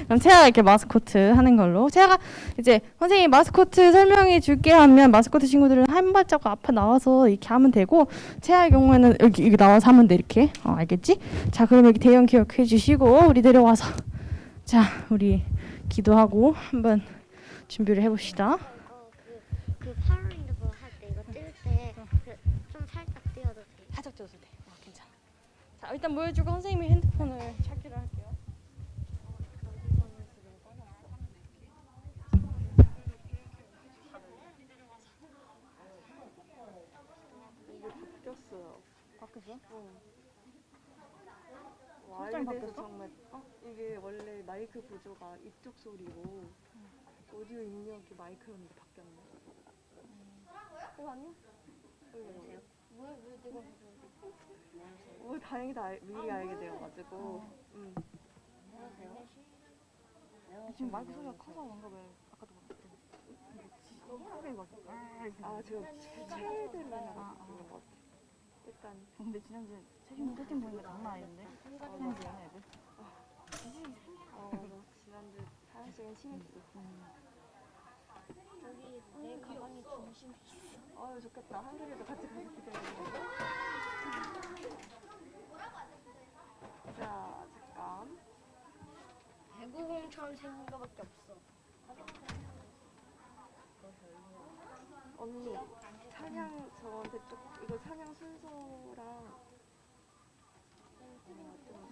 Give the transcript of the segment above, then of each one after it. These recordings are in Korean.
그럼 채아가 이렇게 마스코트 하는 걸로. 채아가 이제 선생님이 마스코트 설명해 줄게 하면 마스코트 친구들은 한 발자국 앞에 나와서 이렇게 하면 되고, 채아의 경우에는 여기 나와서 하면 돼 이렇게. 알겠지? 자, 그럼 여기 대형 기억해 주시고 우리 내려와서 자, 우리 기도하고 한번 준비를 해봅시다. 그 파워레인저볼 할때 이거 뜰 때 좀 살짝 띄워도 돼? 살짝 띄워도 돼. 괜찮아. 자, 일단 보여주고 선생님이 핸드폰을 찾기로 할게요. 바뀌었어요. 바뀌었어? 와이드에서 바뀌었어? 정말 이게 원래 마이크 구조가 이쪽 소리고 오디오 입력이 마이크였는데 바뀌었네. 아니야? 왜 내가 다행이다. 미리 알게 되어가지고. 지금 마이크 소리가 커서 뭔가 왜 아까도 그랬지? 지금 차이들을 하는 것 같아. 일단. 근데 지난주에 채팅 보니까 장난 아닌데? 지난주에 애들. 지난주 사실은 심했어. 여기 내 가방에 중심이 있어. 좋겠다. 한글이도 같이 가서 기다리는데. 자, 잠깐. 배구공처럼 생긴 거밖에 없어. 언니, 찬양 저한테 이거 찬양 순서랑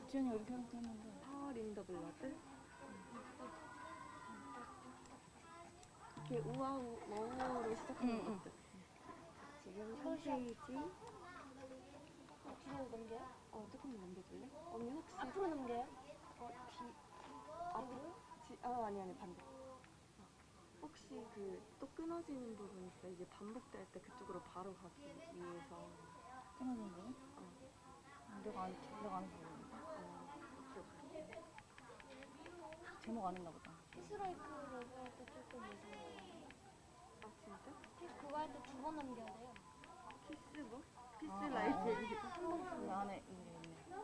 지연이가 이렇게 했는데. 파워 인 더 블러드? 이렇게 우아우 머우로 시작하는 것 같아. 지금 3페이지. 뒤로 넘겨요? 조금 넘겨줄래? 언니 혹시 앞으로 넘겨요? 아니 반대. 혹시 또 끊어지는 부분 있어? 이게 반복될 때 그쪽으로 바로 가기 위해서. 끊어지는 거야? 내가 안 부르는데. 제목 안 했나 보다. 피스라이크 레벨 할때 조금 이상해. 진짜? 그거 할 때 2번 넘겨야 돼요. 키스 뭐? 키스 라이프. 그 안에 있네.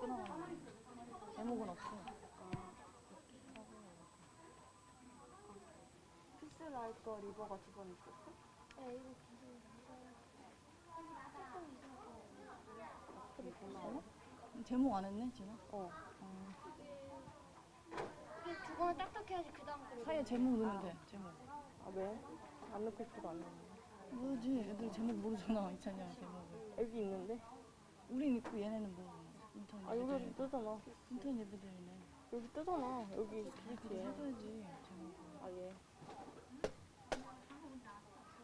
끊어가는 제목은 없어. 키스 라이프 리버가 2번 있었어? 네, 이거 무슨 제목 안 했네, 지금? 두 번을 딱딱 해야지 그 다음 거. 사이에 제목 넣으면 돼, 제목. 왜? 안 넣고 싶어도 안 넣는 모르지, 애들 제목 모르잖아, 이찬이야, 제목을. 여기 있는데? 우린 있고 얘네는 뭐, 인턴 예배들. 여기 뜨잖아. 인턴 예배들이네. 여기 뜨잖아. 여기 뒤에. 써야지, 제목을. 예.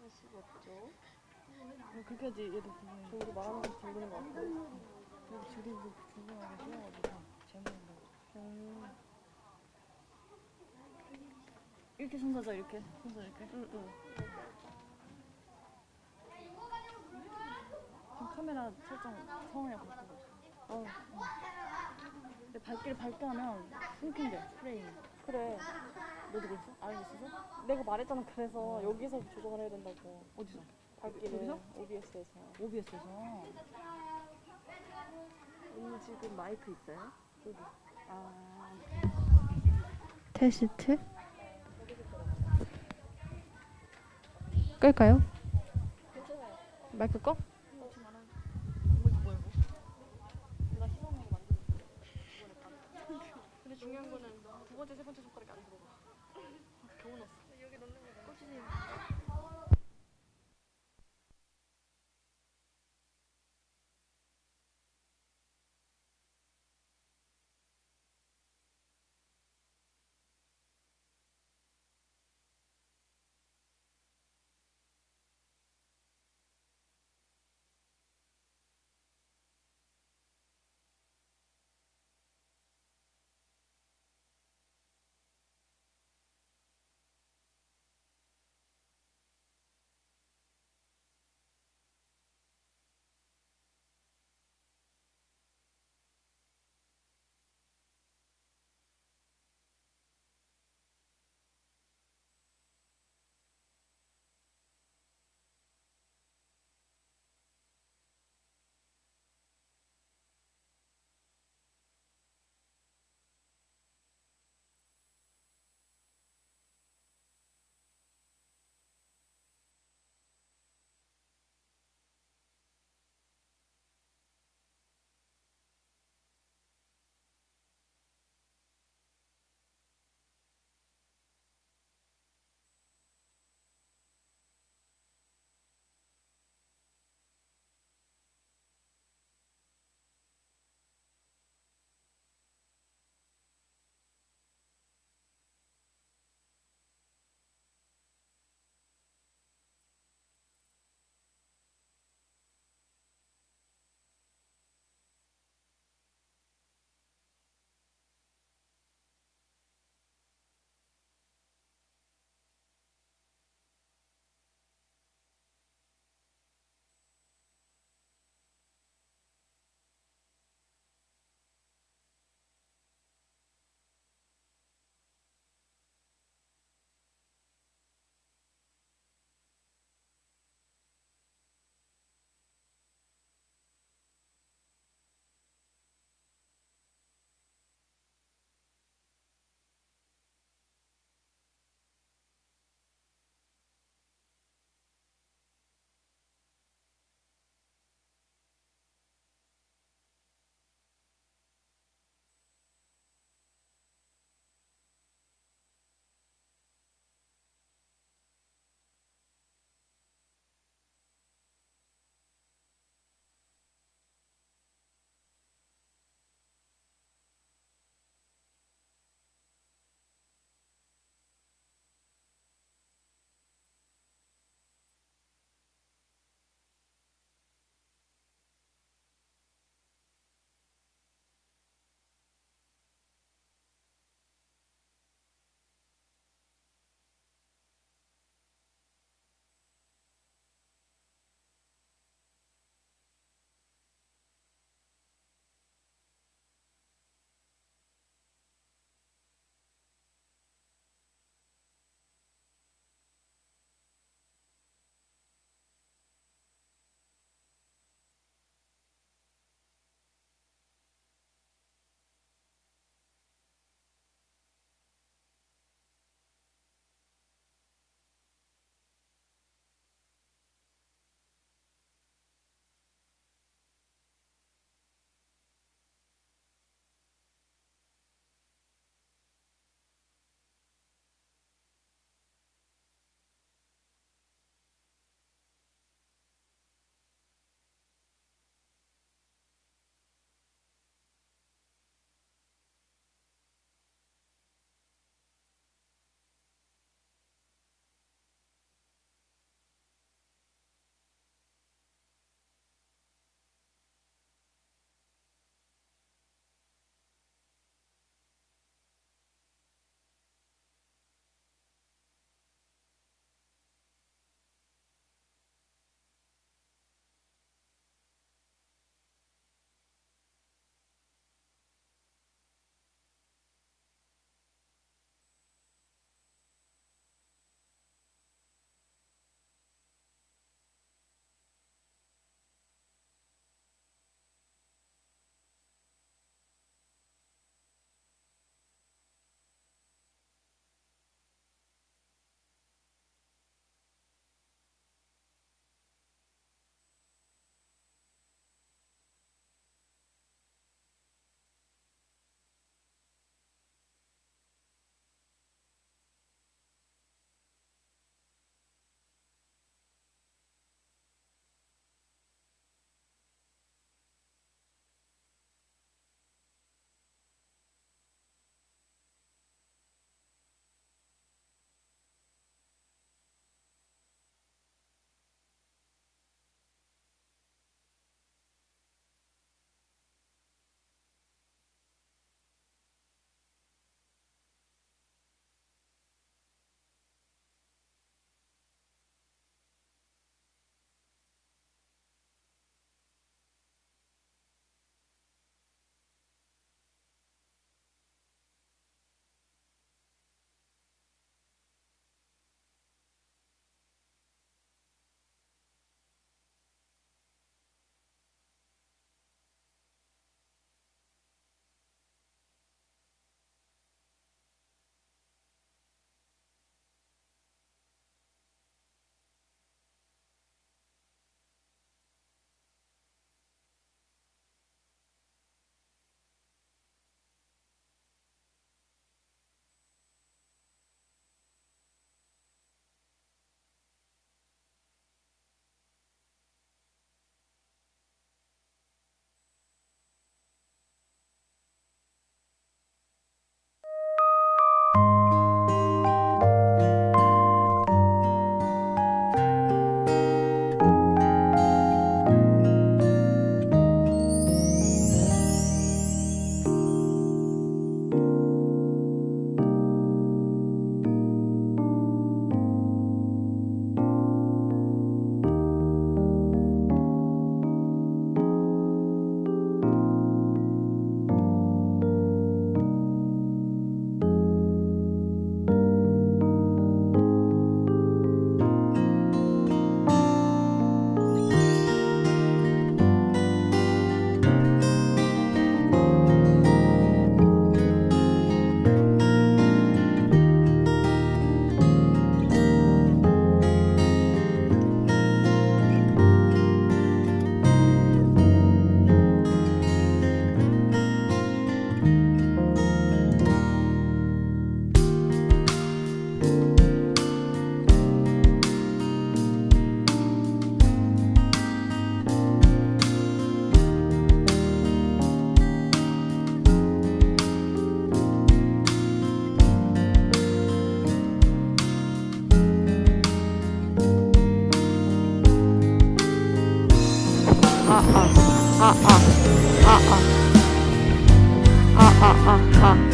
45쪽. 그렇게 해야지 얘도 구분해. 우리 말하는 거 들리는 거 같아. 그래도 줄이고 구분하게 써가지고, 제목으로. 이렇게 손사자, 이렇게. 손사 이렇게. 응. 지금 카메라 설정 성우야 바꾸고 있어. 근데 밝기를 밝게 하면 끊긴대, 프레임. 그래. 너도 그랬어? 알고 있어서? 내가 말했잖아. 그래서 여기서 조정을 해야 된다고. 어디서? 밝기를. 여기서? OBS에서. OBS에서. 언니 지금 마이크 있어요? 여기. 테스트. 끌까요? 마이크 꺼? 근데 중요한 거는 두 번째, 세 번째 손가락이 안 들어가. 겨우 넣었어. 여기 넣는 거 꽂히지.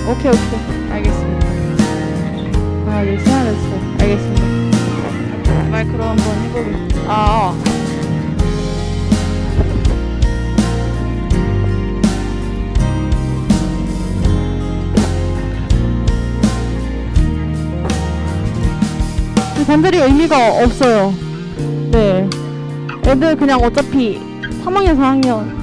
오케이. 알겠습니다. 네, 시작했어요. 알겠습니다. 마이크로 한번 해보고. 반들이 의미가 없어요. 네. 애들 그냥 어차피 3학년, 4학년.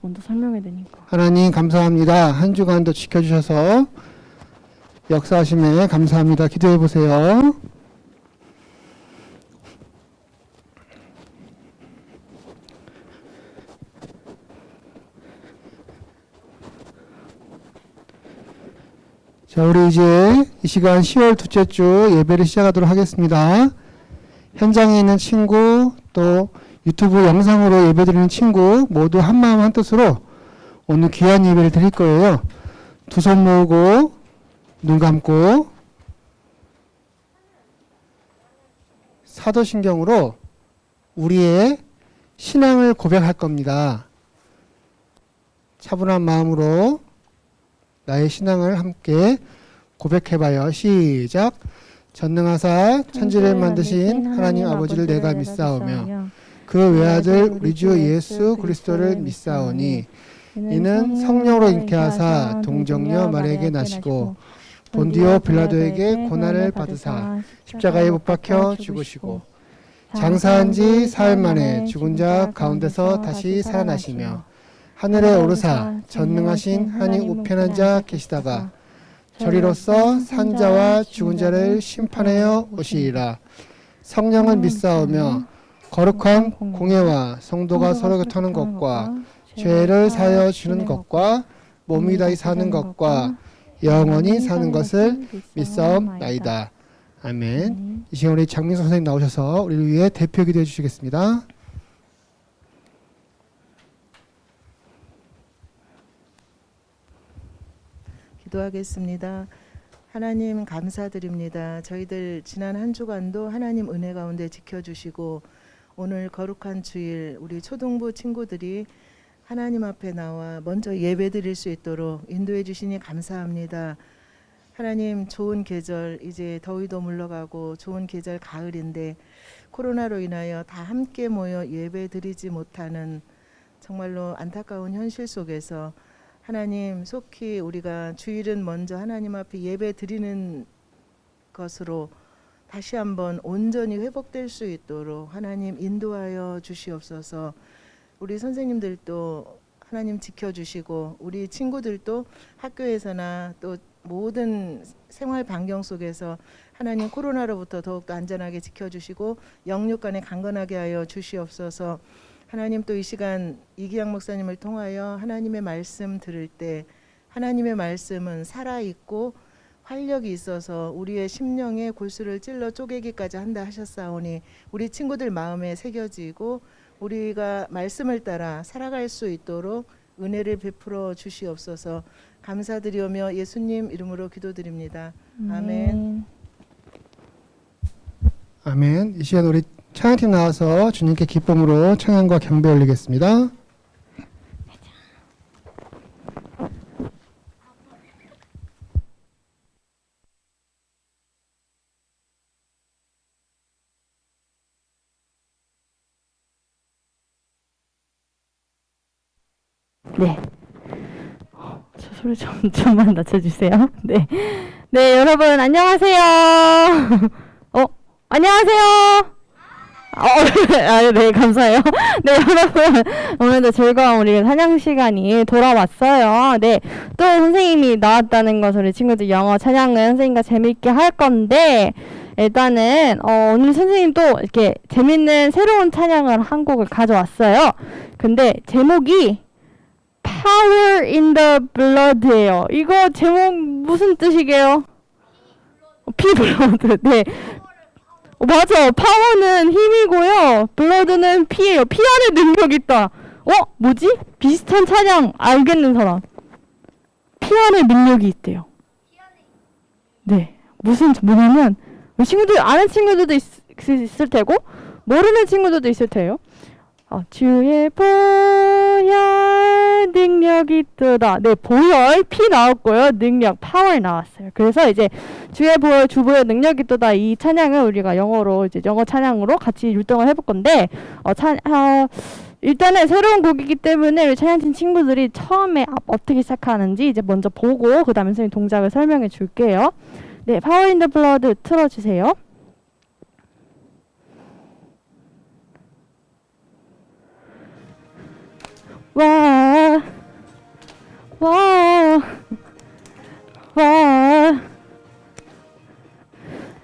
먼저 설명해야 되니까. 하나님 감사합니다. 한 주간도 지켜주셔서 역사하심에 감사합니다. 기도해 보세요. 자, 우리 이제 이 시간 10월 둘째 주 예배를 시작하도록 하겠습니다. 현장에 있는 친구, 또 유튜브 영상으로 예배드리는 친구 모두 한마음 한뜻으로 오늘 귀한 예배를 드릴 거예요. 두 손 모으고 눈 감고 사도신경으로 우리의 신앙을 고백할 겁니다. 차분한 마음으로 나의 신앙을 함께 고백해봐요. 시작. 전능하사 천지를 만드신 하나님 아버지를 내가 믿사오며 그 외아들 우리 주 예수 그리스도를 믿사오니 이는 성령으로 잉태하사 동정녀 마리아에게 나시고 본디오 빌라도에게 고난을 받으사 십자가에 못 박혀 죽으시고 장사한 지 사흘 만에 죽은 자 가운데서 다시 살아나시며 하늘에 오르사 전능하신 하나님 우편한 자 계시다가 저리로서 산자와 죽은 자를 심판하여 오시리라. 성령을 믿사오며 거룩한 공예와 성도가 서로 교통하는 것과 죄를 사하여 주는 것과 몸이 다히 사는 것과 영원히 사는 것을 믿사옵나이다. 아멘. 이 시간 우리 장민수 선생님 나오셔서 우리를 위해 대표 기도해 주시겠습니다. 기도하겠습니다. 하나님 감사드립니다. 저희들 지난 한 주간도 하나님 은혜 가운데 지켜주시고 오늘 거룩한 주일 우리 초등부 친구들이 하나님 앞에 나와 먼저 예배 드릴 수 있도록 인도해 주시니 감사합니다. 하나님 좋은 계절 이제 더위도 물러가고 좋은 계절 가을인데 코로나로 인하여 다 함께 모여 예배 드리지 못하는 정말로 안타까운 현실 속에서 하나님 속히 우리가 주일은 먼저 하나님 앞에 예배 드리는 것으로 다시 한번 온전히 회복될 수 있도록 하나님 인도하여 주시옵소서. 우리 선생님들도 하나님 지켜주시고 우리 친구들도 학교에서나 또 모든 생활 반경 속에서 하나님 코로나로부터 더욱더 안전하게 지켜주시고 영육간에 강건하게 하여 주시옵소서. 하나님 또 이 시간 이기양 목사님을 통하여 하나님의 말씀 들을 때 하나님의 말씀은 살아있고 활력이 있어서 우리의 심령에 골수를 찔러 쪼개기까지 한다 하셨사오니 우리 친구들 마음에 새겨지고 우리가 말씀을 따라 살아갈 수 있도록 은혜를 베풀어 주시옵소서. 감사드리오며 예수님 이름으로 기도드립니다. 아멘. 아멘. 이 시간 우리 찬양팀 나와서 주님께 기쁨으로 찬양과 경배 올리겠습니다. 네. 저 소리 좀만 낮춰주세요. 네. 네, 여러분, 안녕하세요. 안녕하세요. 네, 감사해요. 네, 여러분, 오늘도 즐거운 우리 찬양 시간이 돌아왔어요. 네, 또 선생님이 나왔다는 것을 우리 친구들 영어 찬양은 선생님과 재밌게 할 건데, 일단은, 오늘 선생님 또 이렇게 재밌는 새로운 찬양을 한 곡을 가져왔어요. 근데 제목이 Power in the Blood예요. 이거 제목 무슨 뜻이게요? 피 블러드. 네. 맞아. 파워는 힘이고요. 블러드는 피예요. 피 안에 능력 있다. 뭐지? 비슷한 찬양 알겠는 사람. 피 안에 능력이 있대요. 네. 뭐냐면 친구들 아는 친구들도 있을 테고 모르는 친구들도 있을 테요. 주의 보혈 능력이 있도다. 네, 보혈 피 나왔고요. 능력 파워 나왔어요. 그래서 이제 주의 보혈 주보혈 능력이 있도다 이 찬양을 우리가 영어로 이제 영어 찬양으로 같이 율동을 해볼 건데 일단은 새로운 곡이기 때문에 우리 찬양팀 친구들이 처음에 어떻게 시작하는지 이제 먼저 보고 그 다음에 선생님 동작을 설명해 줄게요. 네, 파워 인 더 블러드 틀어주세요. 와,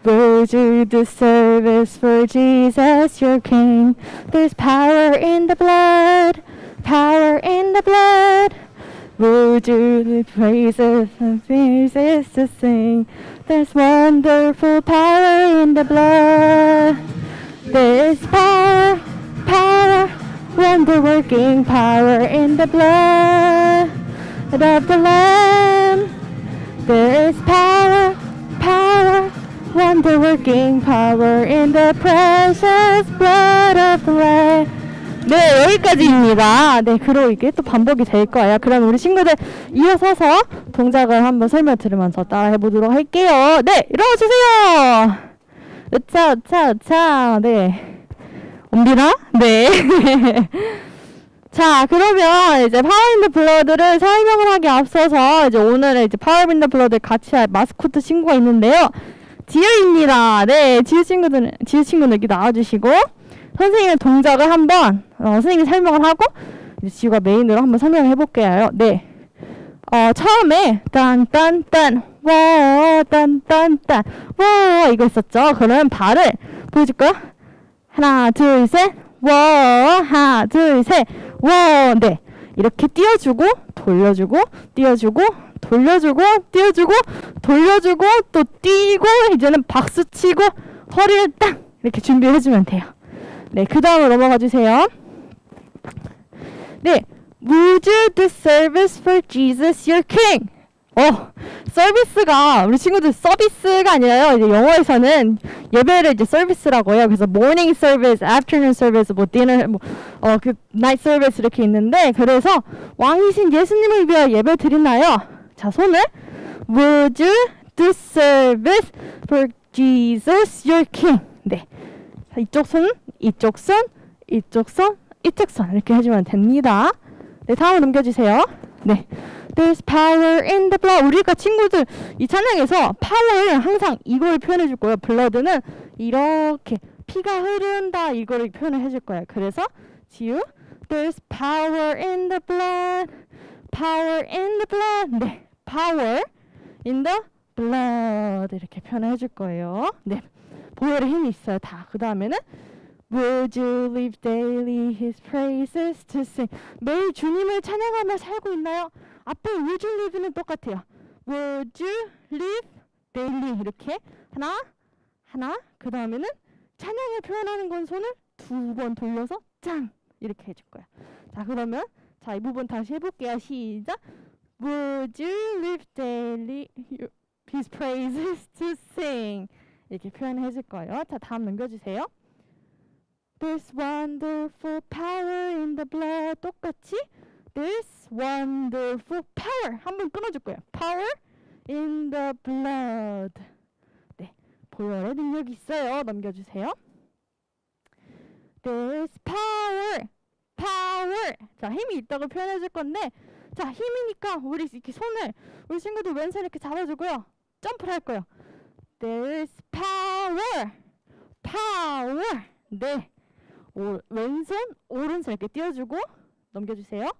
we'll do the service for Jesus, your King. There's power in the blood, power in the blood. We'll do the praises and praises to sing. There's wonderful power in the blood. There's power, wonder-working power in the blood of the Lamb. There is power, wonder-working power in the precious blood of the Lamb. 네, 여기까지입니다. 네, 그리고 이게 또 반복이 될 거예요. 그럼 우리 친구들 이어서서 동작을 한번 설명 들으면서 따라해 보도록 할게요. 네, 일어나주세요. 으차. 네. 옮기나? 네. 자, 그러면 이제 파워 인 더 블러드를 설명을 하기 앞서서 이제 오늘은 이제 파워 인 더 블러드 같이 할 마스코트 친구가 있는데요. 지우입니다. 네, 지우 친구는 여기 나와주시고 선생님의 동작을 한번 선생님이 설명을 하고 이제 지우가 메인으로 한번 설명을 해볼게요. 네. 처음에 딴딴딴 와 딴딴딴 와 이거 있었죠. 그러면 발을 보여줄까요? 하나 둘 셋 와 하나 둘 셋 와 네 이렇게 띄워주고 돌려주고 띄워주고 돌려주고 띄워주고 돌려주고 또 띄고 이제는 박수 치고 허리를 딱 이렇게 준비해주면 돼요. 네, 그 다음으로 넘어가 주세요. 네, Would you do service for Jesus your King? 서비스가 우리 친구들 서비스가 아니라요. 이제 영어에서는 예배를 이제 서비스라고 해요. 그래서 morning service, afternoon service, 뭐 dinner, 그 night service 이렇게 있는데 그래서 왕이신 예수님을 위하여 예배 드리나요? 자, 손을 Would you do service for Jesus your King? 네, 자, 이쪽 손, 이쪽 손, 이쪽 손, 이쪽 손 이렇게 해주면 됩니다. 네, 다음으로 넘겨주세요. 네. There's power in the blood. 우리가 친구들 이 찬양에서 파워를 항상 이걸 표현해 줄 거예요. 블러드는 이렇게 피가 흐른다 이거를 표현을 해줄 거예요. 그래서 지우 There's power in the blood. Power in the blood. 네, power in the blood 이렇게 표현해 줄 거예요. 네, 보혈의 힘이 있어요. 다. 그 다음에는 Would you live daily his praises to sing? 매일 주님을 찬양하며 살고 있나요? 앞에 would you live는 똑같아요. Would you live daily 이렇게 하나 그 다음에는 찬양을 표현하는 건 손을 2번 돌려서 짱 이렇게 해줄 거야. 자, 그러면 자, 이 부분 다시 해볼게요. 시작. Would you live daily his praises to sing? 이렇게 표현해 줄 거예요. 자, 다음 넘겨주세요. There's wonderful power in the blood. 똑같이 There's wonderful power. 한번 끊어줄 거예요. Power in the blood. 네, 보혈의 능력이 있어요. 넘겨주세요. There's power. Power. 자, 힘이 있다고 표현해줄 건데, 자, 힘이니까 우리 이렇게 손을 우리 친구들 왼손 이렇게 잡아주고요. 점프를 할 거예요. There's power. Power. 네. 왼손, 오른손 이렇게 띄워주고 넘겨주세요.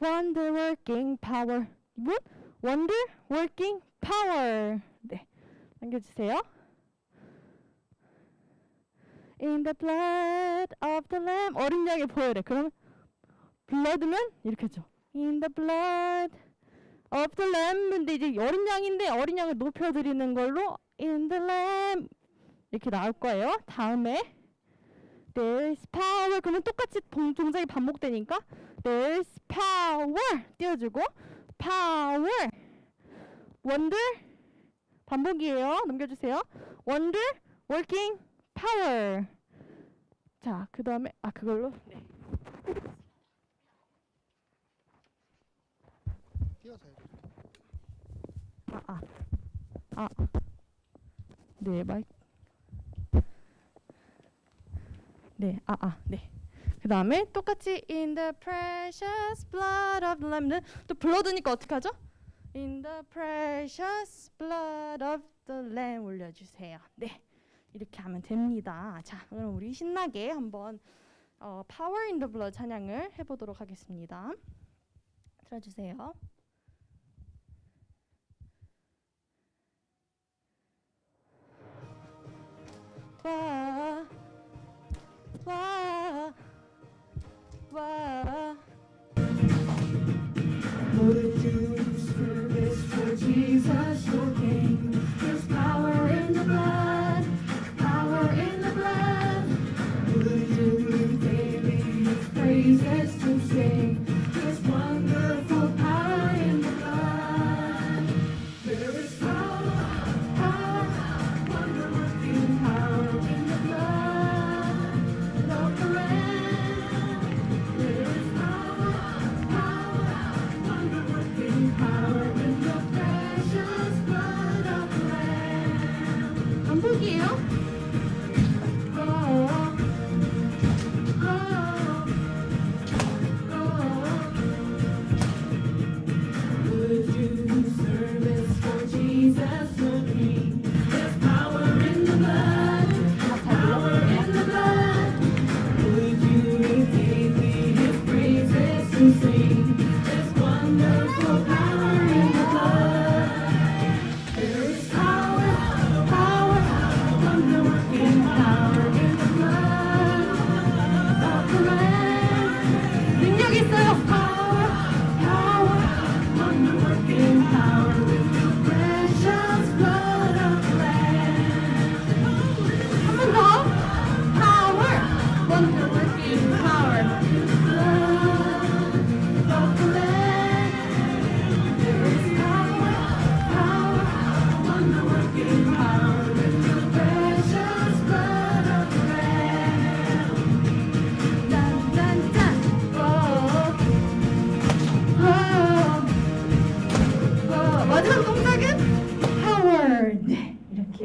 Wonder working power. 이분 Wonder working power. 네, 넘겨주세요. In the blood of the lamb. 어린 양의 보혈에. 그러면 blood면 이렇게 하죠. In the blood of the lamb. 근데 이제 어린 양인데 어린 양을 높여드리는 걸로 in the lamb 이렇게 나올 거예요. 다음에 There's power. 그러면 똑같이 동작이 반복되니까 There's power 띄워주고 power wonder 반복이에요. 넘겨주세요. wonder working power. 자, 그 다음에 그걸로 네. 네, 마이크. 네, 네. 그 다음에 똑같이 in the precious blood of the lamb는 또 블러드니까 어떻게 하죠? In the precious blood of the lamb 올려주세요. 네, 이렇게 하면 됩니다. 자, 그럼 우리 신나게 한번 Power in the Blood 찬양을 해보도록 하겠습니다. 들어주세요. 와, 와, 와. Would you service for Jesus your King? There's power in the blood, power in the blood. Would you live daily His praises to sing? There's wonderful power in the blood. There is power, power, wonder-working power in the blood of the Lamb. There is power, wonder-working power in the precious blood of the Lamb. 반복이에요. Oh, oh,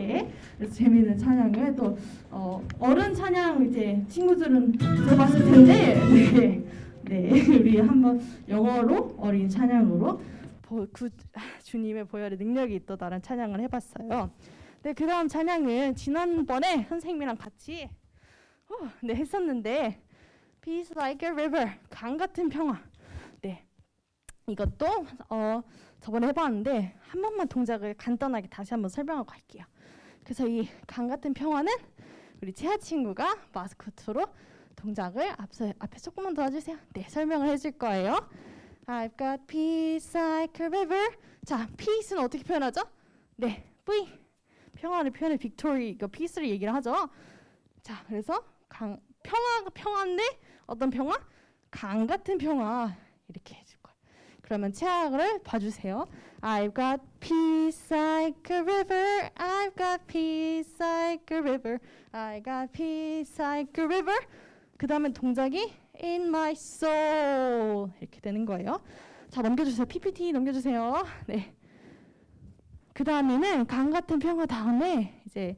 네. 그래서 재미있는 찬양을 또 어른 찬양 이제 친구들은 들어봤을 텐데 네. 우리 한번 영어로 어린 찬양으로 주님의 보혈의 능력이 있도다라는 찬양을 해봤어요. 네, 그다음 찬양은 지난번에 선생님이랑 같이 했었는데 Peace like a river, 강 같은 평화. 네, 이것도 저번에 해봤는데 한 번만 동작을 간단하게 다시 한번 설명하고 갈게요. 그래서 이 강 같은 평화는 우리 채아 친구가 마스코트로 동작을 앞에 조금만 도와주세요. 네, 설명을 해줄 거예요. I've got peace like a river. 자, peace는 어떻게 표현하죠? 네, V. 평화를 표현해 victory, 이거 peace를 얘기를 하죠. 자, 그래서 평화인데 어떤 평화? 강 같은 평화 이렇게 해줄 거예요. 그러면 채아를 봐주세요. I've got peace like a river. I've got peace like a river. I got peace like a river. 그 다음에 동작이 in my soul 이렇게 되는 거예요. 자, 넘겨주세요. PPT 넘겨주세요. 네. 그 다음에는 강 같은 평화 다음에 이제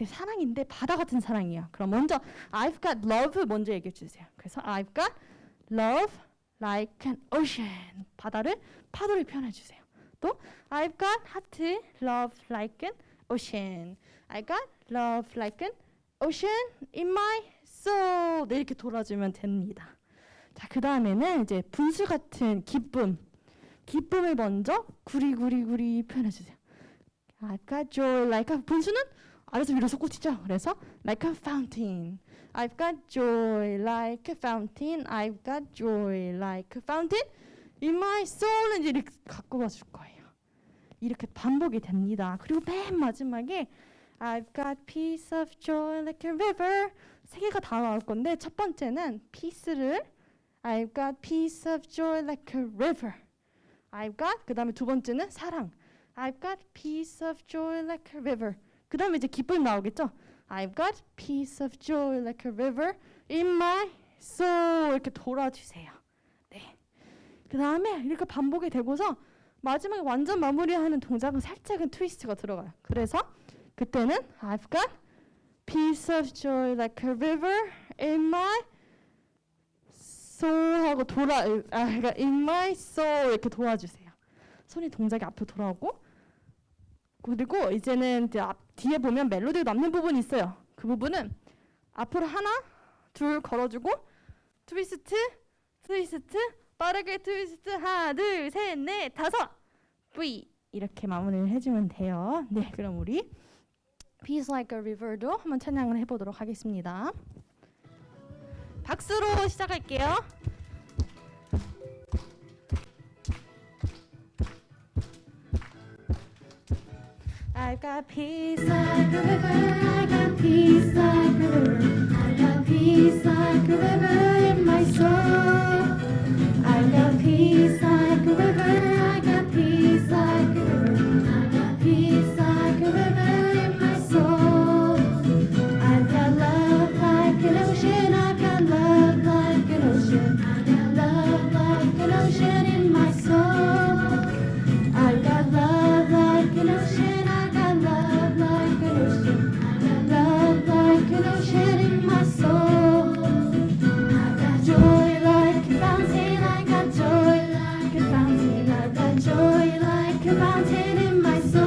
사랑인데 바다 같은 사랑이에요. 그럼 먼저 I've got love 먼저 얘기해 주세요. 그래서 I've got love like an ocean. 바다를 파도를 표현해 주세요. 또 I've got heart love like an ocean. I got love like an ocean in my soul. 네, 이렇게 돌아주면 됩니다. 자, 그 다음에는 이제 분수 같은 기쁨을 먼저 구리 표현해 주세요. I've got joy like a 분수는 아래서 위로 솟구치죠. 그래서 like a fountain. I've got joy like a fountain. I've got joy like a fountain. In my soul은 이제 이렇게 갖고 와줄 거예요. 이렇게 반복이 됩니다. 그리고 맨 마지막에 I've got peace of joy like a river. 세 개가 다 나올 건데 첫 번째는 peace를 I've got peace of joy like a river. I've got 그 다음에 두 번째는 사랑. I've got peace of joy like a river. 그 다음에 이제 기쁨 나오겠죠. I've got peace of joy like a river in my soul. 이렇게 돌아주세요. 네. 그 다음에 이렇게 반복이 되고서 마지막에 완전 마무리하는 동작은 살짝은 트위스트가 들어가요. 그래서 그때는 I've got peace of joy like a river in my soul 하고 그러니까 in my soul 이렇게 도와주세요. 손이 동작이 앞으로 돌아오고 그리고 이제는 이제 뒤에 보면 멜로디가 남는 부분이 있어요. 그 부분은 앞으로 하나, 둘 걸어주고 트위스트, 빠르게 트위스트 하나, 둘, 셋, 넷, 다섯, V 이렇게 마무리를 해주면 돼요. 네, 그럼 우리 Peace Like a River도 한번 찬양을 해보도록 하겠습니다. 박수로 시작할게요. I've got peace like a river. I got peace like a river. I got peace like a river in my soul. I got peace like a river. I got peace like a river. I got peace like a river in my soul. I've got love like an ocean. I've got love like an ocean. I got love like an ocean in my soul. I've got love like an ocean. Love like an ocean. I got love like an ocean in my soul. I got joy like a fountain. I got joy like a fountain. I got joy like a fountain in my soul.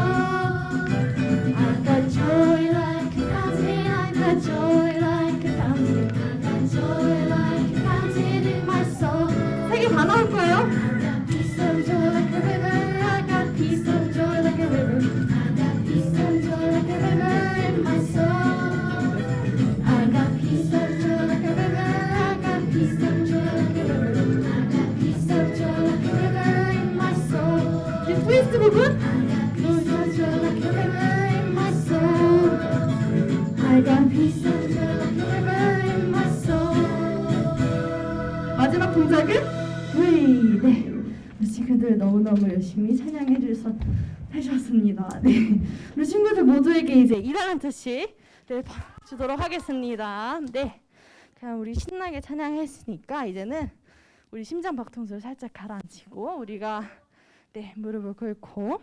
I got joy like a fountain. I got joy like a fountain. I got joy like a fountain in my soul. 세 개 다 나올 거예요. I got peace of joy like a river. I got peace of joy like a river. Peace of joy like a river in my soul. I got peace of joy like a river. I got peace of joy like a river. I got peace of joy like a river in my soul. 이 트위스트 부분. I got peace of joy like a river in my soul. I got peace of joy like a river in my soul. 마지막 동작은 V. 네. 우리 친구들 너무너무 열심히 찬양해 주셨습니다. 네, 우리 친구들 모두에게 이제 1달란트씩 네, 주도록 하겠습니다. 네, 그냥 우리 신나게 찬양했으니까 이제는 우리 심장 박동수를 살짝 가라앉히고 우리가 네 무릎을 꿇고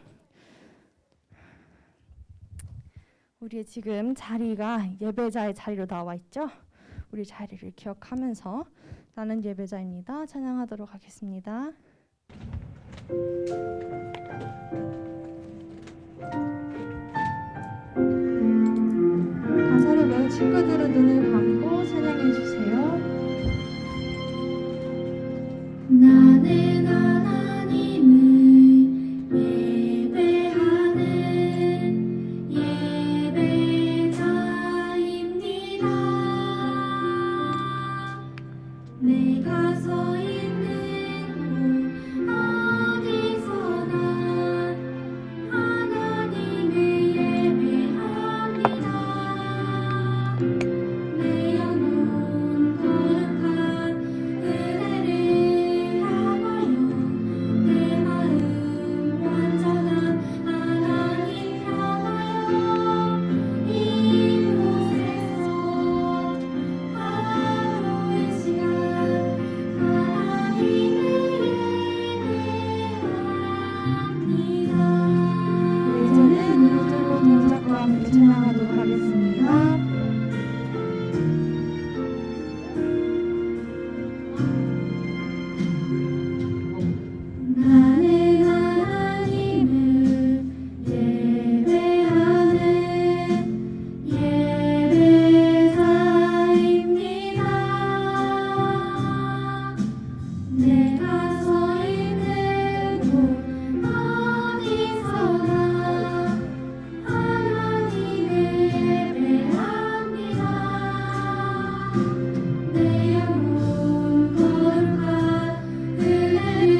우리의 지금 자리가 예배자의 자리로 나와 있죠. 우리 자리를 기억하면서 나는 예배자입니다. 찬양하도록 하겠습니다. 가사를 외운 친구들은 눈을 감고 찬양해 주세요. 나는 하나님을 예배하는 예배자입니다. 내가 서 있는 곳 어디서나 하나님을 예배합니다. 내 영혼 거룩한 은혜를 향하여 내 마음 완전한 하나님 향하여 이곳에서 하루의 시간 하나님을 예배합니다. 이제는 눈을 뜨고 동작과 함께 찬양하도록 하겠습니다. 나는 하나님을 예배하는 예배자입니다. 내가 서 있는 곳 어디서나 하나님을 예배합니다. 내 영혼 거룩한 은혜를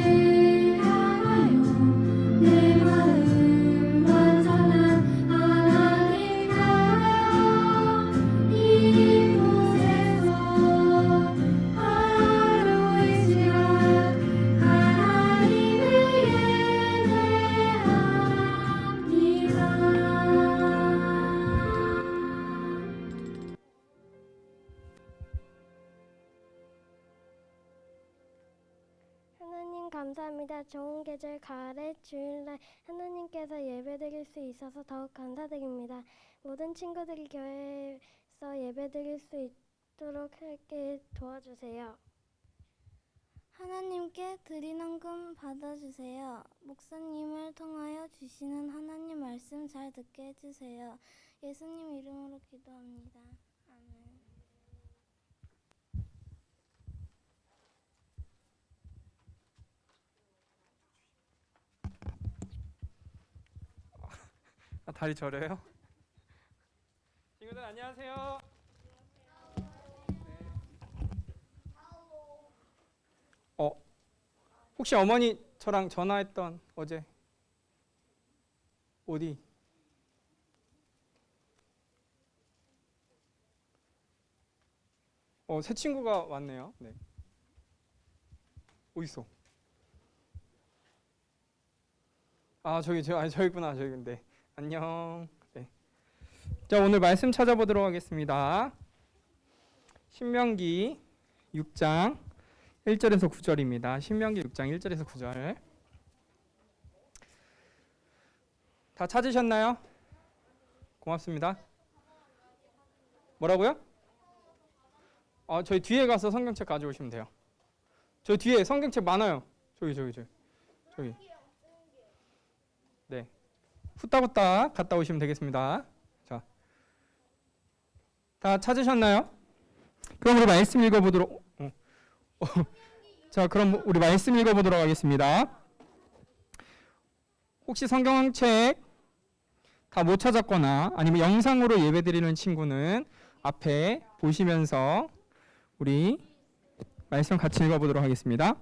향하여 내 마음 완전한 하나님 향하여 이곳에서 하루의 시간 하나님을 예배합니다. 하나님 감사합니다. 좋은 계절 가을의 주일날 하나님께서 예배드릴 수 있어서 더욱 감사드립니다. 모든 친구들이 교회에서 예배드릴 수 있도록 하게 도와주세요. 하나님께 드린 헌금 받아주세요. 목사님을 통하여 주시는 하나님 말씀 잘 듣게 해주세요. 예수님 이름으로 기도합니다. 아멘. 다리 저려요? 친구들 안녕하세요. 혹시 어머니 저랑 전화했던 어제 어디? 새 친구가 왔네요. 네. 어디 있어? 아 저기 있구나. 저기 근데 안녕. 네. 자 오늘 말씀 찾아보도록 하겠습니다. 신명기 6장 1절에서 9절입니다. 신명기 6장 1절에서 9절. 다 찾으셨나요? 고맙습니다. 뭐라고요? 저희 뒤에 가서 성경책 가져오시면 돼요. 저희 뒤에 성경책 많아요. 저기. 네. 후딱후딱 갔다 오시면 되겠습니다. 자, 다 찾으셨나요? 그럼 우리 말씀 읽어보도록. 자, 그럼 우리 말씀 읽어보도록 하겠습니다. 혹시 성경책 다 못 찾았거나 아니면 영상으로 예배드리는 친구는 앞에 보시면서 우리 말씀 같이 읽어보도록 하겠습니다.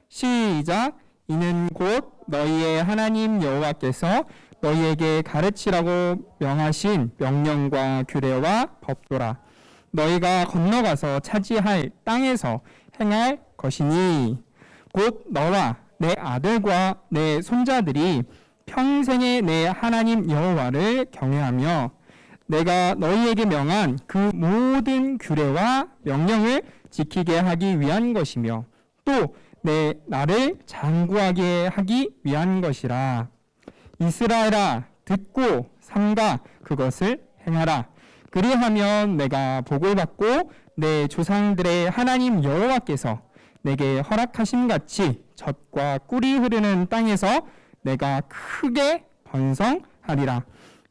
시작. 이는 곧 너희의 하나님 여호와께서 너희에게 가르치라고 명하신 명령과 규례와 법도라. 너희가 건너가서 차지할 땅에서 행할 것이니 곧 너와 내 아들과 내 손자들이 평생에 내 하나님 여호와를 경외하며 내가 너희에게 명한 그 모든 규례와 명령을 지키게 하기 위한 것이며 또 내 나를 장구하게 하기 위한 것이라. 이스라엘아 듣고 삼가 그것을 행하라. 그리하면 내가 복을 받고 내 조상들의 하나님 여호와께서 내게 허락하심 같이 젖과 꿀이 흐르는 땅에서 내가 크게 번성하리라.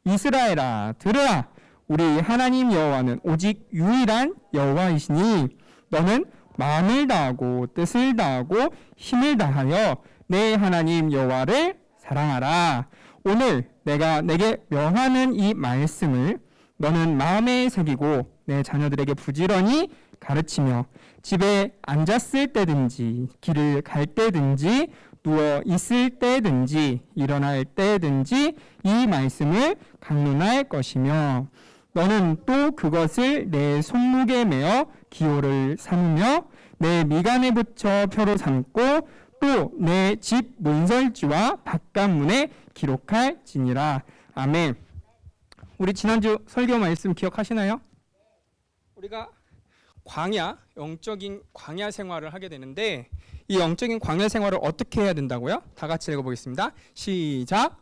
이스라엘아 들으라. 우리 하나님 여호와는 오직 유일한 여호와이시니 너는 마음을 다하고 뜻을 다하고 힘을 다하여 내 하나님 여호와를 사랑하라. 오늘 내가 내게 명하는 이 말씀을 너는 마음에 새기고 내 자녀들에게 부지런히 가르치며 집에 앉았을 때든지 길을 갈 때든지 누워 있을 때든지 일어날 때든지 이 말씀을 강론할 것이며 너는 또 그것을 내 손목에 매어 기호를 삼으며 내 미간에 붙여 표로 삼고 또 내 집 문설주와 바깥문에 기록할지니라. 아멘. 우리 지난주 설교 말씀 기억하시나요? 우리가 광야, 영적인 광야 생활을 하게 되는데 이 영적인 광야 생활을 어떻게 해야 된다고요? 다 같이 읽어보겠습니다. 시작.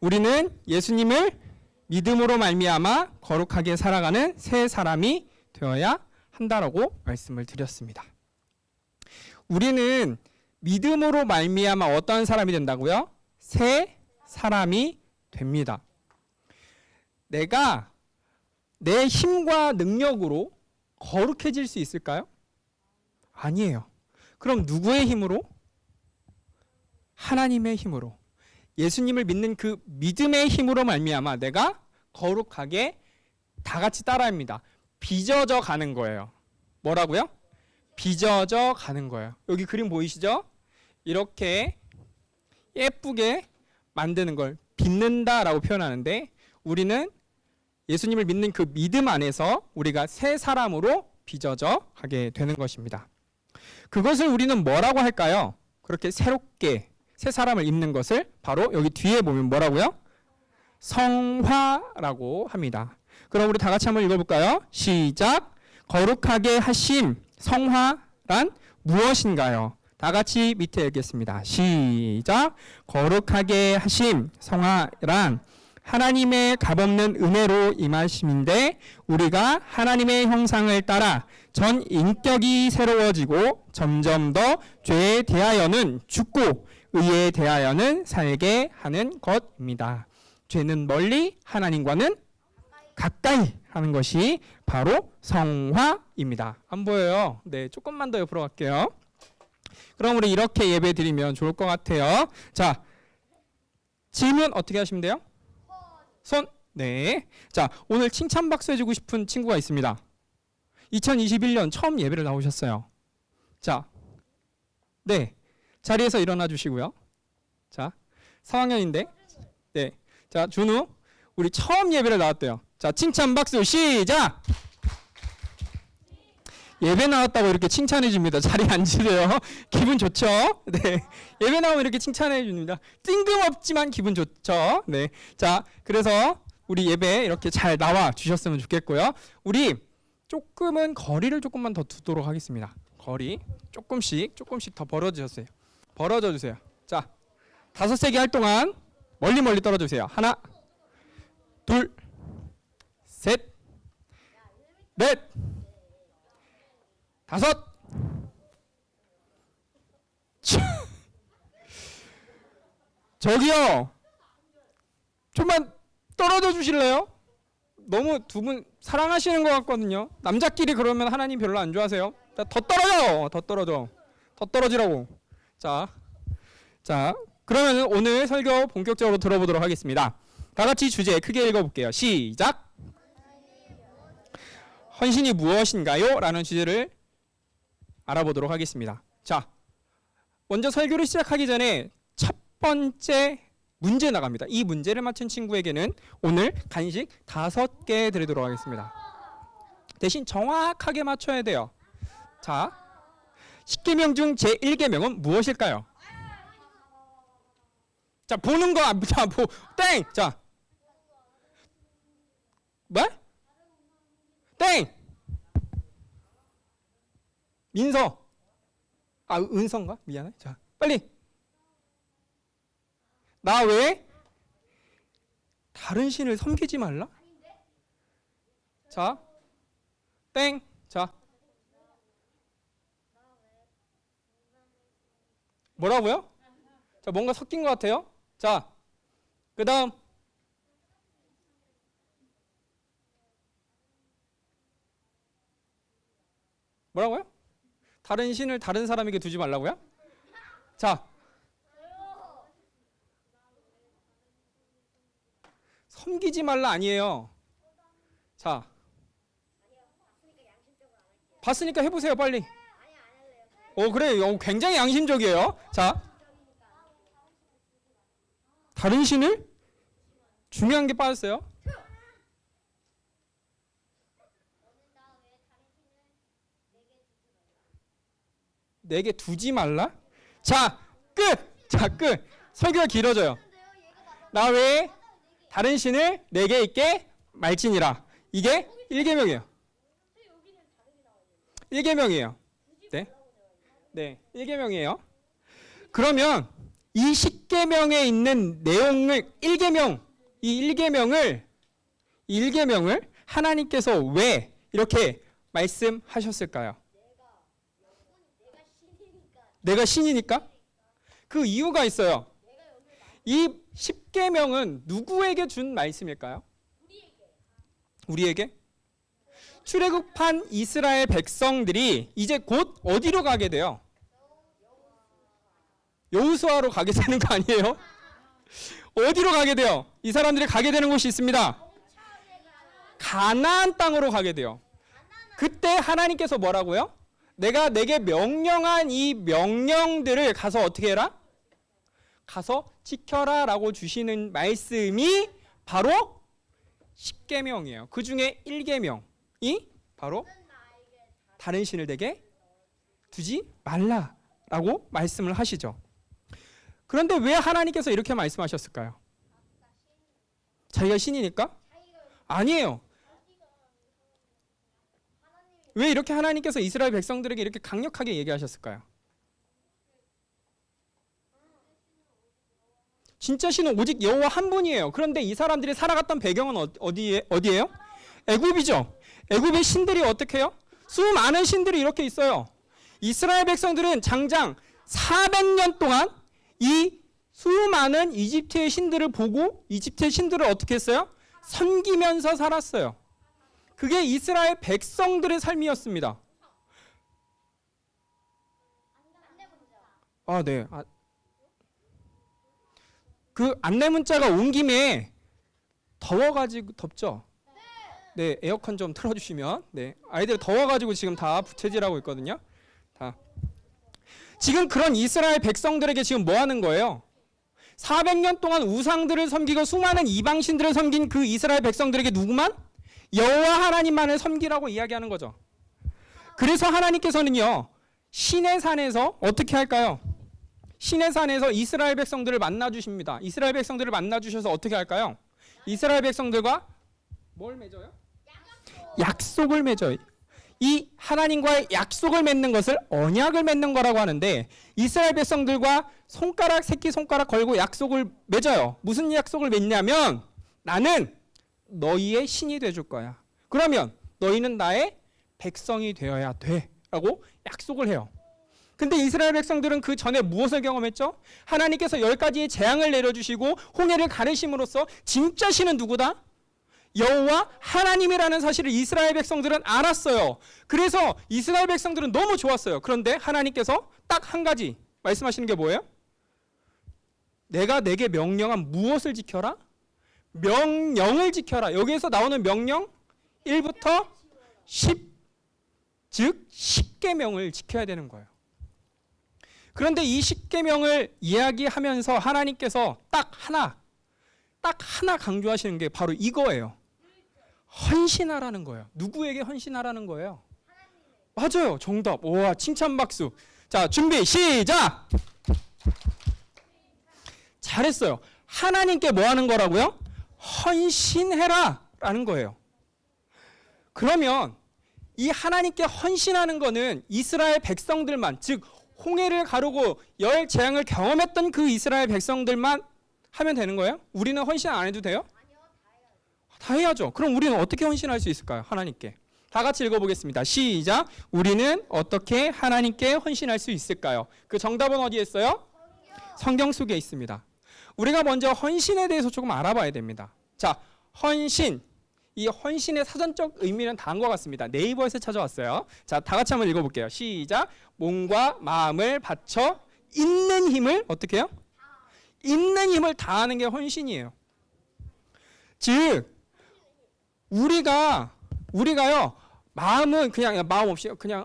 우리는 예수님을 믿음으로 말미암아 거룩하게 살아가는 새 사람이 되어야 한다라고 말씀을 드렸습니다. 우리는 믿음으로 말미암아 어떤 사람이 된다고요? 새 사람이 됩니다. 내가 내 힘과 능력으로 거룩해질 수 있을까요? 아니에요. 그럼 누구의 힘으로? 하나님의 힘으로. 예수님을 믿는 그 믿음의 힘으로 말미암아 내가 거룩하게 다 같이 따라합니다. 빚어져 가는 거예요. 뭐라고요? 빚어져 가는 거예요. 여기 그림 보이시죠? 이렇게 예쁘게 만드는 걸 빚는다라고 표현하는데 우리는 예수님을 믿는 그 믿음 안에서 우리가 새 사람으로 빚어져 가게 되는 것입니다. 그것을 우리는 뭐라고 할까요? 그렇게 새롭게 새 사람을 입는 것을 바로 여기 뒤에 보면 뭐라고요? 성화라고 합니다. 그럼 우리 다 같이 한번 읽어볼까요? 시작. 거룩하게 하심 성화란 무엇인가요? 다 같이 밑에 읽겠습니다. 시작. 거룩하게 하심 성화란 하나님의 값없는 은혜로 임하심인데 우리가 하나님의 형상을 따라 전 인격이 새로워지고 점점 더 죄에 대하여는 죽고 의에 대하여는 살게 하는 것입니다. 죄는 멀리 하나님과는 가까이 하는 것이 바로 성화입니다. 안 보여요? 네, 조금만 더 옆으로 갈게요. 그럼 우리 이렇게 예배 드리면 좋을 것 같아요. 자, 질문 어떻게 하시면 돼요? 손. 네. 자, 오늘 칭찬 박수 해주고 싶은 친구가 있습니다. 2021년 처음 예배를 나오셨어요. 자, 네. 자리에서 일어나 주시고요. 자, 4학년인데. 네. 자, 준우. 우리 처음 예배를 나왔대요. 자, 칭찬 박수 시작! 예배 나왔다고 이렇게 칭찬해 줍니다. 자리에 앉으세요. 기분 좋죠? 네. 예배 나오면 이렇게 칭찬해 줍니다. 뜬금없지만 기분 좋죠? 네. 자, 그래서 우리 예배 이렇게 잘 나와 주셨으면 좋겠고요. 우리 조금은 거리를 조금만 더 두도록 하겠습니다. 거리 조금씩 더 벌어져 주세요. 자, 5세기 할 동안 멀리 떨어져 주세요. 하나, 둘, 셋, 넷, 5. 저기요. 좀만 떨어져 주실래요? 너무 두 분 사랑하시는 것 같거든요. 남자끼리 그러면 하나님 별로 안 좋아하세요. 자, 더 떨어지라고. 자, 그러면 오늘 설교 본격적으로 들어보도록 하겠습니다. 다 같이 주제 크게 읽어볼게요. 시작. 헌신이 무엇인가요? 라는 주제를 알아보도록 하겠습니다. 자, 먼저 설교를 시작하기 전에 첫 번째 문제 나갑니다. 이 문제를 맞춘 친구에게는 오늘 간식 5개 드리도록 하겠습니다. 대신 정확하게 맞춰야 돼요. 자, 10계명 중 제1계명은 무엇일까요? 자, 보는 거, 땡! 자, 뭐? 땡! 민서. 은서인가? 미안해. 자, 빨리. 나 왜? 다른 신을 섬기지 말라? 자, 땡. 자, 뭐라고요? 자, 뭔가 섞인 것 같아요. 자, 그 다음. 뭐라고요? 다른 신을 다른 사람에게 두지 말라고요? 자, 섬기지 말라 아니에요. 자, 봤으니까 해보세요 빨리. 그래, 굉장히 양심적이에요. 자, 다른 신을 중요한 게 빠졌어요. 내게 두지 말라. 자, 끝. 자, 끝. 설교가 길어져요. 나 외에 다른 신을 내게 있게 말지니라. 이게 1계명이에요. 1계명이에요. 네. 네, 1계명이에요. 그러면 이 10계명에 있는 내용을 1계명, 이 1계명을 하나님께서 왜 이렇게 말씀하셨을까요? 내가 신이니까? 그 이유가 있어요. 이 10계명은 누구에게 준 말씀일까요? 우리에게? 출애굽한 이스라엘 백성들이 이제 곧 어디로 가게 돼요? 여호수아로 가게 되는 거 아니에요? 어디로 가게 돼요? 이 사람들이 가게 되는 곳이 있습니다. 가나안 땅으로 가게 돼요. 그때 하나님께서 뭐라고요? 내가 내게 명령한 이 명령들을 가서 어떻게 해라? 가서 지켜라 라고 주시는 말씀이 바로 10계명이에요. 그 중에 1계명이 바로 다른 신을 내게 두지 말라라고 말씀을 하시죠. 그런데 왜 하나님께서 이렇게 말씀하셨을까요? 자기가 신이니까? 아니에요. 왜 이렇게 하나님께서 이스라엘 백성들에게 이렇게 강력하게 얘기하셨을까요? 진짜 신은 오직 여호와 한 분이에요. 그런데 이 사람들이 살아갔던 배경은 어디예요? 애굽이죠. 애굽의 신들이 어떻게 해요? 수많은 신들이 이렇게 있어요. 이스라엘 백성들은 장장 400년 동안 이 수많은 이집트의 신들을 보고 이집트의 신들을 어떻게 했어요? 섬기면서 살았어요. 그게 이스라엘 백성들의 삶이었습니다. 아, 네. 그 안내 문자가 온 김에 더워가지고 덥죠? 네, 에어컨 좀 틀어주시면. 네, 아이들 더워가지고 지금 다 부채질하고 있거든요. 다. 지금 그런 이스라엘 백성들에게 지금 뭐 하는 거예요? 400년 동안 우상들을 섬기고 수많은 이방신들을 섬긴 그 이스라엘 백성들에게 누구만? 여호와 하나님만을 섬기라고 이야기하는 거죠. 그래서 하나님께서는요, 시내 산에서 어떻게 할까요? 시내 산에서 이스라엘 백성들을 만나 주십니다. 이스라엘 백성들을 만나 주셔서 어떻게 할까요? 이스라엘 백성들과 뭘 맺어요? 약속을 맺어요. 이 하나님과의 약속을 맺는 것을 언약을 맺는 거라고 하는데, 이스라엘 백성들과 손가락, 새끼 손가락 걸고 약속을 맺어요. 무슨 약속을 맺냐면, 나는 너희의 신이 되줄 거야. 그러면 너희는 나의 백성이 되어야 돼 라고 약속을 해요. 근데 이스라엘 백성들은 그 전에 무엇을 경험했죠? 하나님께서 10가지의 재앙을 내려주시고 홍해를 가르심으로써 진짜 신은 누구다? 여호와 하나님이라는 사실을 이스라엘 백성들은 알았어요. 그래서 이스라엘 백성들은 너무 좋았어요. 그런데 하나님께서 딱 한 가지 말씀하시는 게 뭐예요? 내가 내게 명령한 무엇을 지켜라? 명령을 지켜라. 여기에서 나오는 명령 1부터 10, 즉 10계명을 지켜야 되는 거예요. 그런데 이 10계명을 이야기하면서 하나님께서 딱 하나 강조하시는 게 바로 이거예요. 헌신하라는 거예요. 누구에게 헌신하라는 거예요? 맞아요. 정답. 와, 칭찬 박수. 자, 준비 시작. 잘했어요. 하나님께 뭐 하는 거라고요? 헌신해라 라는 거예요. 그러면 이 하나님께 헌신하는 거는 이스라엘 백성들만, 즉 홍해를 가르고 열 재앙을 경험했던 그 이스라엘 백성들만 하면 되는 거예요? 우리는 헌신 안 해도 돼요? 다 해야죠. 그럼 우리는 어떻게 헌신할 수 있을까요? 하나님께. 다 같이 읽어보겠습니다. 시작. 우리는 어떻게 하나님께 헌신할 수 있을까요? 그 정답은 어디에 있어요? 성경 속에 있습니다. 우리가 먼저 헌신에 대해서 조금 알아봐야 됩니다. 자, 헌신. 이 헌신의 사전적 의미는 다음과 같습니다. 네이버에서 찾아왔어요. 자, 다 같이 한번 읽어볼게요. 시작. 몸과 마음을 바쳐 있는 힘을 어떻게 해요? 있는 힘을 다하는 게 헌신이에요. 즉 우리가요 마음은 그냥 마음 없이 그냥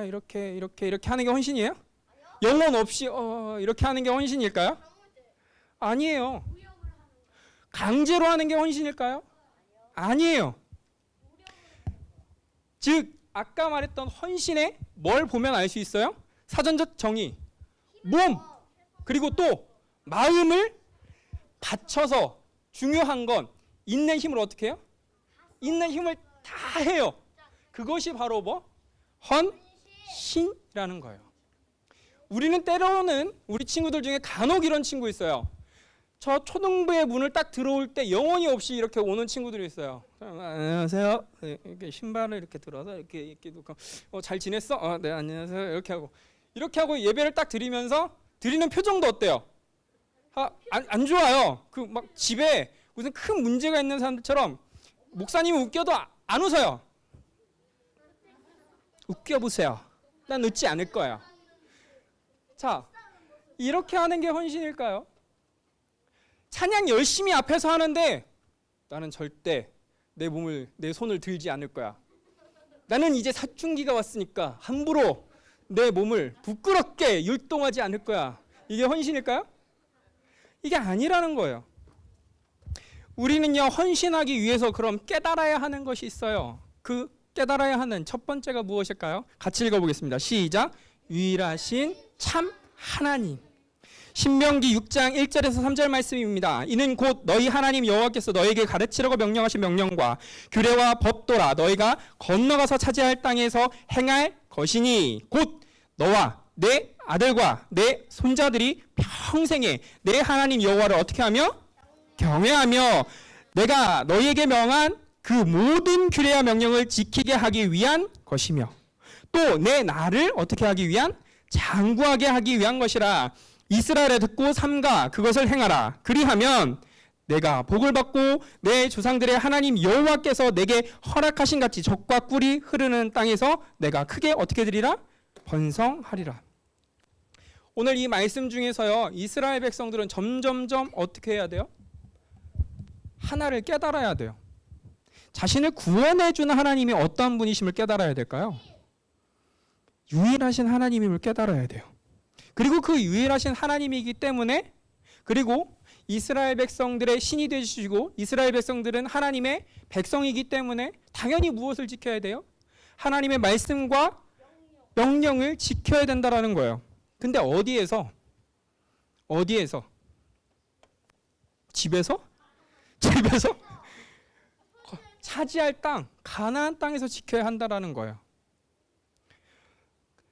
이렇게 하는 게 헌신이에요? 영혼 없이 이렇게 하는 게 헌신일까요? 아니에요. 강제로 하는 게 헌신일까요? 아니에요. 즉 아까 말했던 헌신에 뭘 보면 알 수 있어요? 사전적 정의. 몸 그리고 또 마음을 바쳐서 중요한 건 있는 힘을 어떻게 해요? 있는 힘을 다 해요. 그것이 바로 뭐? 헌신이라는 거예요. 우리는 때로는 우리 친구들 중에 간혹 이런 친구 있어요. 저 초등부의 문을 딱 들어올 때 영혼이 없이 이렇게 오는 친구들이 있어요. 안녕하세요. 이렇게 신발을 이렇게 들어서 이렇게 놓고 잘 지냈어? 네 안녕하세요. 이렇게 하고 예배를 딱 드리면서 드리는 표정도 어때요? 안 좋아요. 그 막 집에 무슨 큰 문제가 있는 사람들처럼 목사님이 웃겨도 안 웃어요. 웃겨보세요. 난 웃지 않을 거야. 자, 이렇게 하는 게 헌신일까요? 찬양 열심히 앞에서 하는데 나는 절대 내 손을 들지 않을 거야. 나는 이제 사춘기가 왔으니까 함부로 내 몸을 부끄럽게 율동하지 않을 거야. 이게 헌신일까요? 이게 아니라는 거예요. 우리는요 헌신하기 위해서 그럼 깨달아야 하는 것이 있어요. 그 깨달아야 하는 첫 번째가 무엇일까요? 같이 읽어보겠습니다. 시작. 유일하신 참 하나님. 신명기 6장 1절에서 3절 말씀입니다. 이는 곧 너희 하나님 여호와께서 너에게 가르치려고 명령하신 명령과 규례와 법도라 너희가 건너가서 차지할 땅에서 행할 것이니 곧 너와 내 아들과 내 손자들이 평생에 내 하나님 여호와를 어떻게 하며? 경외하며 내가 너희에게 명한 그 모든 규례와 명령을 지키게 하기 위한 것이며 또 내 나를 어떻게 하기 위한? 장구하게 하기 위한 것이라. 이스라엘에 듣고 삼가 그것을 행하라. 그리하면 내가 복을 받고 내 조상들의 하나님 여호와께서 내게 허락하신 같이 젖과 꿀이 흐르는 땅에서 내가 크게 어떻게 되리라? 번성하리라. 오늘 이 말씀 중에서요 이스라엘 백성들은 점점점 어떻게 해야 돼요? 하나를 깨달아야 돼요. 자신을 구원해 주는 하나님이 어떠한 분이심을 깨달아야 될까요? 유일하신 하나님임을 깨달아야 돼요. 그리고 그 유일하신 하나님이기 때문에 그리고 이스라엘 백성들의 신이 되시고 이스라엘 백성들은 하나님의 백성이기 때문에 당연히 무엇을 지켜야 돼요? 하나님의 말씀과 명령을 지켜야 된다라는 거예요. 근데 어디에서? 집에서? 차지할 땅, 가나안 땅에서 지켜야 한다라는 거예요.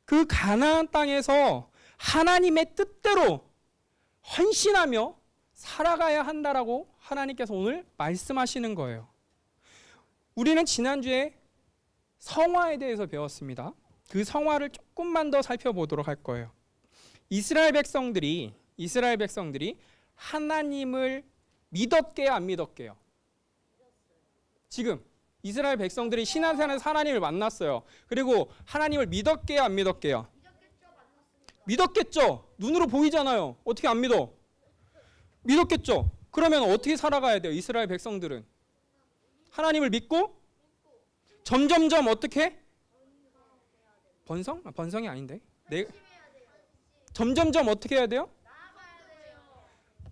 그 가나안 땅에서 하나님의 뜻대로 헌신하며 살아가야 한다라고 하나님께서 오늘 말씀하시는 거예요. 우리는 지난주에 성화에 대해서 배웠습니다. 그 성화를 조금만 더 살펴보도록 할 거예요. 이스라엘 백성들이 하나님을 믿었게요, 안 믿었게요? 지금 이스라엘 백성들이 시내산에서 하나님을 만났어요. 그리고 하나님을 믿었게요, 안 믿었게요? 믿었겠죠. 눈으로 보이잖아요. 어떻게 안 믿어? 믿었겠죠. 그러면 어떻게 살아가야 돼요? 이스라엘 백성들은 하나님을 믿고 점점점 어떻게? 번성이 아닌데. 점점점 어떻게 해야 돼요?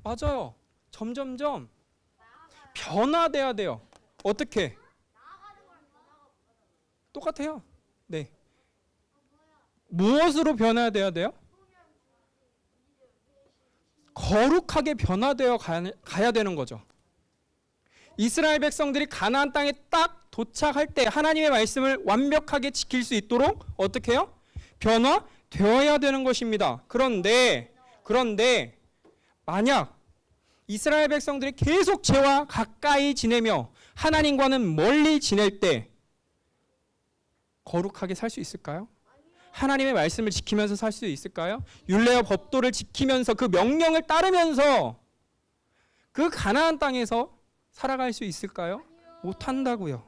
맞아요. 점점점 변화돼야 돼요. 어떻게? 똑같아요. 네. 무엇으로 변화돼야 돼요? 거룩하게 변화되어 가야 되는 거죠. 이스라엘 백성들이 가나안 땅에 딱 도착할 때 하나님의 말씀을 완벽하게 지킬 수 있도록 어떻게 해요? 변화되어야 되는 것입니다. 그런데 만약 이스라엘 백성들이 계속 죄와 가까이 지내며 하나님과는 멀리 지낼 때 거룩하게 살 수 있을까요? 하나님의 말씀을 지키면서 살 수 있을까요? 율례와 법도를 지키면서 그 명령을 따르면서 그 가나안 땅에서 살아갈 수 있을까요? 못한다고요.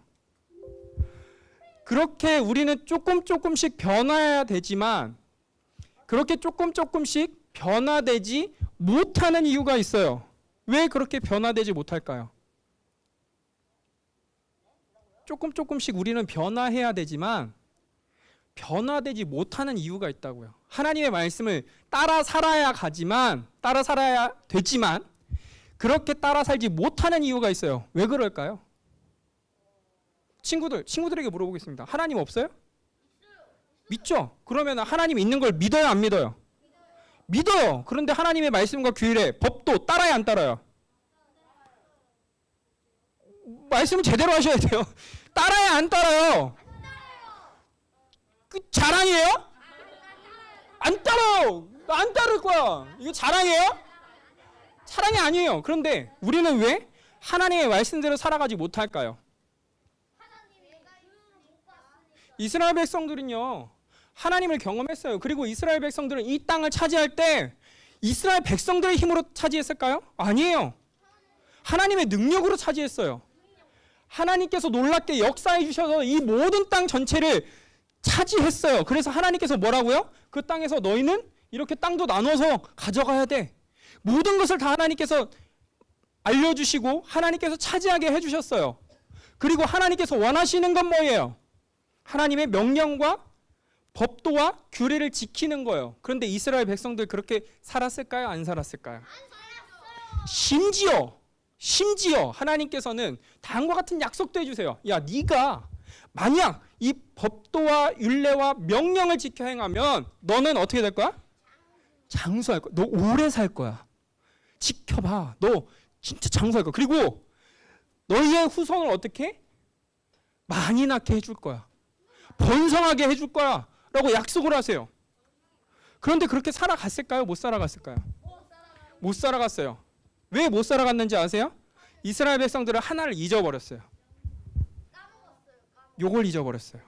그렇게 우리는 조금씩 변화해야 되지만 그렇게 조금씩 변화되지 못하는 이유가 있어요. 왜 그렇게 변화되지 못할까요? 조금씩 우리는 변화해야 되지만 변화되지 못하는 이유가 있다고요. 하나님의 말씀을 따라 살아야 되지만 그렇게 따라 살지 못하는 이유가 있어요. 왜 그럴까요? 친구들에게 물어보겠습니다. 하나님 없어요? 믿죠? 그러면 하나님 있는 걸 믿어요, 안 믿어요? 믿어요. 그런데 하나님의 말씀과 규율에 법도 따라야 안 따라요? 말씀을 제대로 하셔야 돼요. 따라야 안 따라요? 그 자랑이에요? 안 따라요. 안 따를 거야. 이거 자랑이에요? 자랑이 아니에요. 그런데 우리는 왜 하나님의 말씀대로 살아가지 못할까요? 이스라엘 백성들은요, 하나님을 경험했어요. 그리고 이스라엘 백성들은 이 땅을 차지할 때 이스라엘 백성들의 힘으로 차지했을까요? 아니에요. 하나님의 능력으로 차지했어요. 하나님께서 놀랍게 역사해 주셔서 이 모든 땅 전체를 차지했어요. 그래서 하나님께서 뭐라고요? 그 땅에서 너희는 이렇게 땅도 나눠서 가져가야 돼. 모든 것을 다 하나님께서 알려주시고 하나님께서 차지하게 해주셨어요. 그리고 하나님께서 원하시는 건 뭐예요? 하나님의 명령과 법도와 규례를 지키는 거예요. 그런데 이스라엘 백성들 그렇게 살았을까요? 안 살았을까요? 심지어 하나님께서는 다음과 같은 약속도 해주세요. 야, 네가 만약 이 법도와 율례와 명령을 지켜 행하면 너는 어떻게 될 거야? 장수할 거야. 너 오래 살 거야. 지켜봐. 너 진짜 장수할 거야. 그리고 너희의 후손을 어떻게? 많이 낳게 해줄 거야. 번성하게 해줄 거야. 라고 약속을 하세요. 그런데 그렇게 살아갔을까요? 못 살아갔을까요? 못 살아갔어요. 왜 못 살아갔는지 아세요? 이스라엘 백성들은 하나를 잊어버렸어요. 요걸 잊어버렸어요.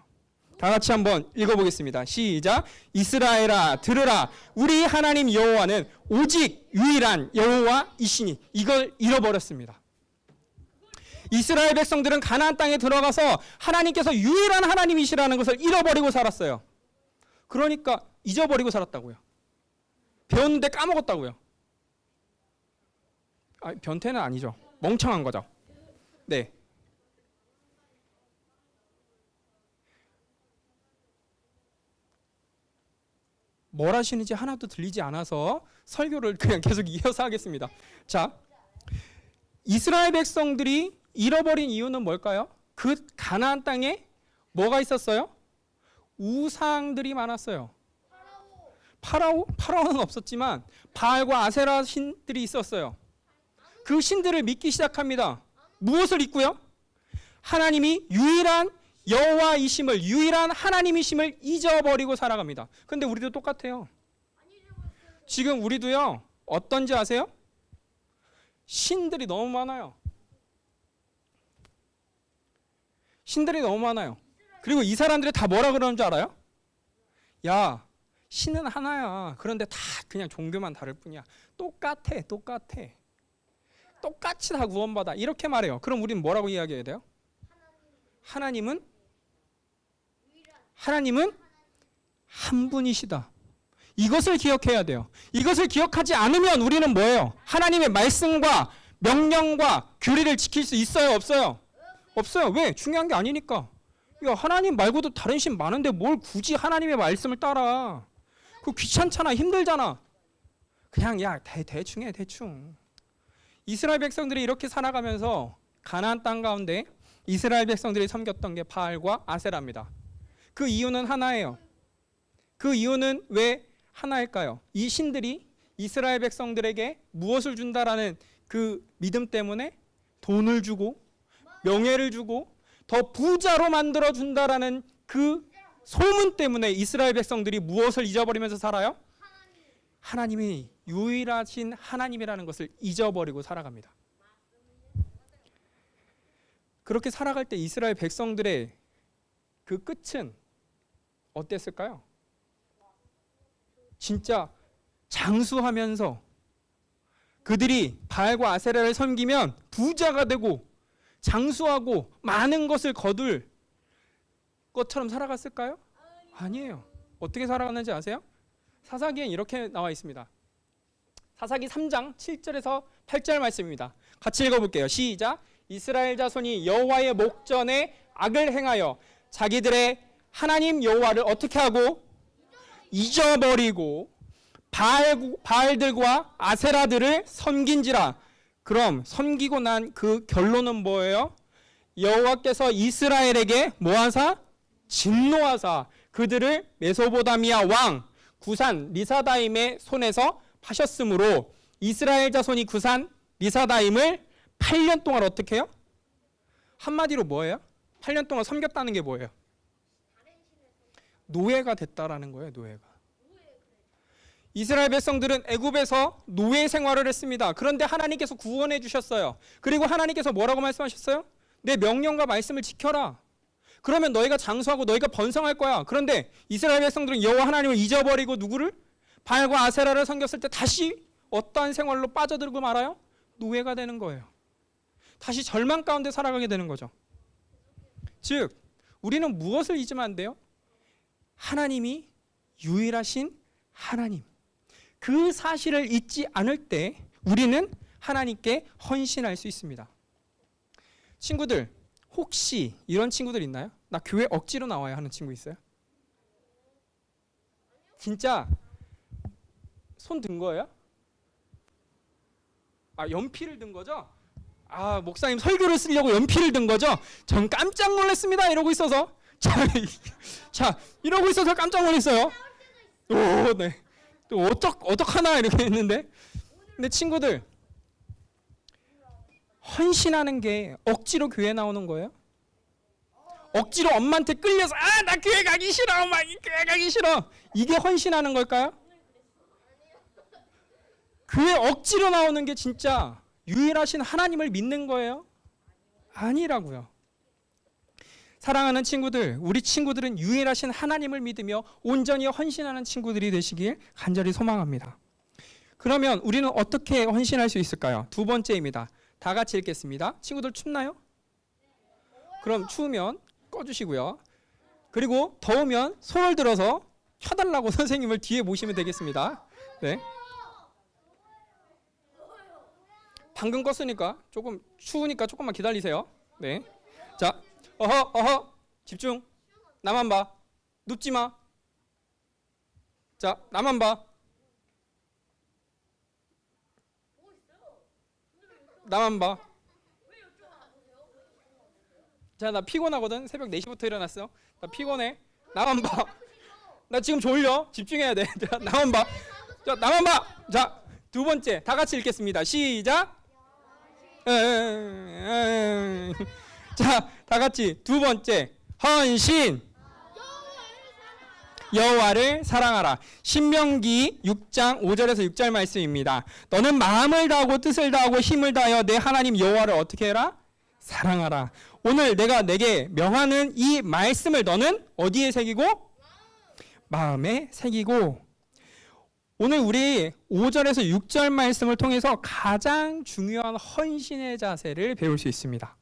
다 같이 한번 읽어보겠습니다. 시작. 이스라엘아 들으라. 우리 하나님 여호와는 오직 유일한 여호와이시니. 이걸 잃어버렸습니다. 이스라엘 백성들은 가나안 땅에 들어가서 하나님께서 유일한 하나님이시라는 것을 잃어버리고 살았어요. 그러니까 잊어버리고 살았다고요. 배웠는데 까먹었다고요. 변태는 아니죠. 멍청한 거죠. 네. 뭘 하시는지 하나도 들리지 않아서 설교를 그냥 계속 이어서 하겠습니다. 자, 이스라엘 백성들이 잃어버린 이유는 뭘까요? 그 가나안 땅에 뭐가 있었어요? 우상들이 많았어요. 파라오는 없었지만 바알과 아세라 신들이 있었어요. 그 신들을 믿기 시작합니다. 무엇을 잊고요? 하나님이 유일한 여호와이심을, 유일한 하나님이심을 잊어버리고 살아갑니다. 근데 우리도 똑같아요. 지금 우리도요, 어떤지 아세요? 신들이 너무 많아요. 신들이 너무 많아요. 그리고 이 사람들이 다 뭐라 그러는 줄 알아요? 야, 신은 하나야. 그런데 다 그냥 종교만 다를 뿐이야. 똑같아. 똑같이 다 구원받아. 이렇게 말해요. 그럼 우리는 뭐라고 이야기해야 돼요? 하나님은 한 분이시다. 이것을 기억해야 돼요. 이것을 기억하지 않으면 우리는 뭐예요? 하나님의 말씀과 명령과 규례를 지킬 수 있어요? 없어요? 없어요. 왜? 중요한 게 아니니까. 야, 하나님 말고도 다른 신 많은데 뭘 굳이 하나님의 말씀을 따라. 그거 귀찮잖아. 힘들잖아. 그냥 야, 대충 해. 대충. 이스라엘 백성들이 이렇게 살아가면서 가나안 땅 가운데 이스라엘 백성들이 섬겼던 게 바알과 아세라입니다. 그 이유는 하나예요. 그 이유는 왜 하나일까요? 이 신들이 이스라엘 백성들에게 무엇을 준다라는 그 믿음 때문에 돈을 주고 명예를 주고 더 부자로 만들어 준다라는 그 소문 때문에 이스라엘 백성들이 무엇을 잊어버리면서 살아요? 하나님이 유일하신 하나님이라는 것을 잊어버리고 살아갑니다. 그렇게 살아갈 때 이스라엘 백성들의 그 끝은 어땠을까요? 진짜 장수하면서 그들이 바알과 아세라를 섬기면 부자가 되고 장수하고 많은 것을 거둘 것처럼 살아갔을까요? 아니에요. 어떻게 살아갔는지 아세요? 사사기엔 이렇게 나와 있습니다. 사사기 3장 7절에서 8절 말씀입니다. 같이 읽어볼게요. 시작. 이스라엘 자손이 여호와의 목전에 악을 행하여 자기들의 하나님 여호와를 어떻게 하고 잊어버리고 바알들과 아세라들을 섬긴지라. 그럼 섬기고 난 그 결론은 뭐예요? 여호와께서 이스라엘에게 뭐하사? 진노하사 그들을 메소보다미아 왕 구산 리사다임의 손에서 파셨으므로 이스라엘 자손이 구산 리사다임을 8년 동안 어떻게 해요? 한마디로 뭐예요? 8년 동안 섬겼다는 게 뭐예요? 노예가 됐다라는 거예요. 노예가. 이스라엘 백성들은 애굽에서 노예 생활을 했습니다. 그런데 하나님께서 구원해 주셨어요. 그리고 하나님께서 뭐라고 말씀하셨어요? 내 명령과 말씀을 지켜라. 그러면 너희가 장수하고 너희가 번성할 거야. 그런데 이스라엘 백성들은 여호와 하나님을 잊어버리고 누구를? 바알과 아세라를 섬겼을 때 다시 어떠한 생활로 빠져들고 말아요? 노예가 되는 거예요. 다시 절망 가운데 살아가게 되는 거죠. 즉 우리는 무엇을 잊으면 안 돼요? 하나님이 유일하신 하나님. 그 사실을 잊지 않을 때 우리는 하나님께 헌신할 수 있습니다. 친구들, 혹시 이런 친구들 있나요? 나 교회 억지로 나와야 하는 친구 있어요? 진짜 손 든 거예요? 아, 연필을 든 거죠? 아, 목사님 설교를 쓰려고 연필을 든 거죠? 전 깜짝 놀랐습니다. 이러고 있어서. 자, 이러고 있어서 깜짝 놀랐어요. 오, 네. 또 어떡하나 이렇게 했는데. 근데 친구들, 헌신하는 게 억지로 교회 나오는 거예요? 억지로 엄마한테 끌려서 나 교회 가기 싫어. 막 교회 가기 싫어. 이게 헌신하는 걸까요? 교회 억지로 나오는 게 진짜 유일하신 하나님을 믿는 거예요? 아니라고요. 사랑하는 친구들, 우리 친구들은 유일하신 하나님을 믿으며 온전히 헌신하는 친구들이 되시길 간절히 소망합니다. 그러면 우리는 어떻게 헌신할 수 있을까요? 두 번째입니다. 다 같이 읽겠습니다. 친구들 춥나요? 그럼 추우면 꺼주시고요. 그리고 더우면 손을 들어서 켜달라고 선생님을 뒤에 모시면 되겠습니다. 네. 방금 껐으니까 조금 추우니까 조금만 기다리세요. 네. 자, 어허, 집중. 나만 봐. 눕지 마. 자, 나만 봐. 나만 봐. 자, 나 피곤하거든. 새벽 4시부터 일어났어. 나 피곤해. 나만 봐. 나 지금 졸려. 집중해야 돼. 자, 나만 봐. 자, 나만 봐. 자, 두 번째. 다 같이 읽겠습니다. 시작. 자, 다 같이 두 번째. 헌신. 여호와를 사랑하라. 신명기 6장 5절에서 6절 말씀입니다. 너는 마음을 다하고 뜻을 다하고 힘을 다하여 내 하나님 여호와를 어떻게 해라? 사랑하라. 오늘 내가 내게 명하는 이 말씀을 너는 어디에 새기고? 마음에 새기고. 오늘 우리 5절에서 6절 말씀을 통해서 가장 중요한 헌신의 자세를 배울 수 있습니다.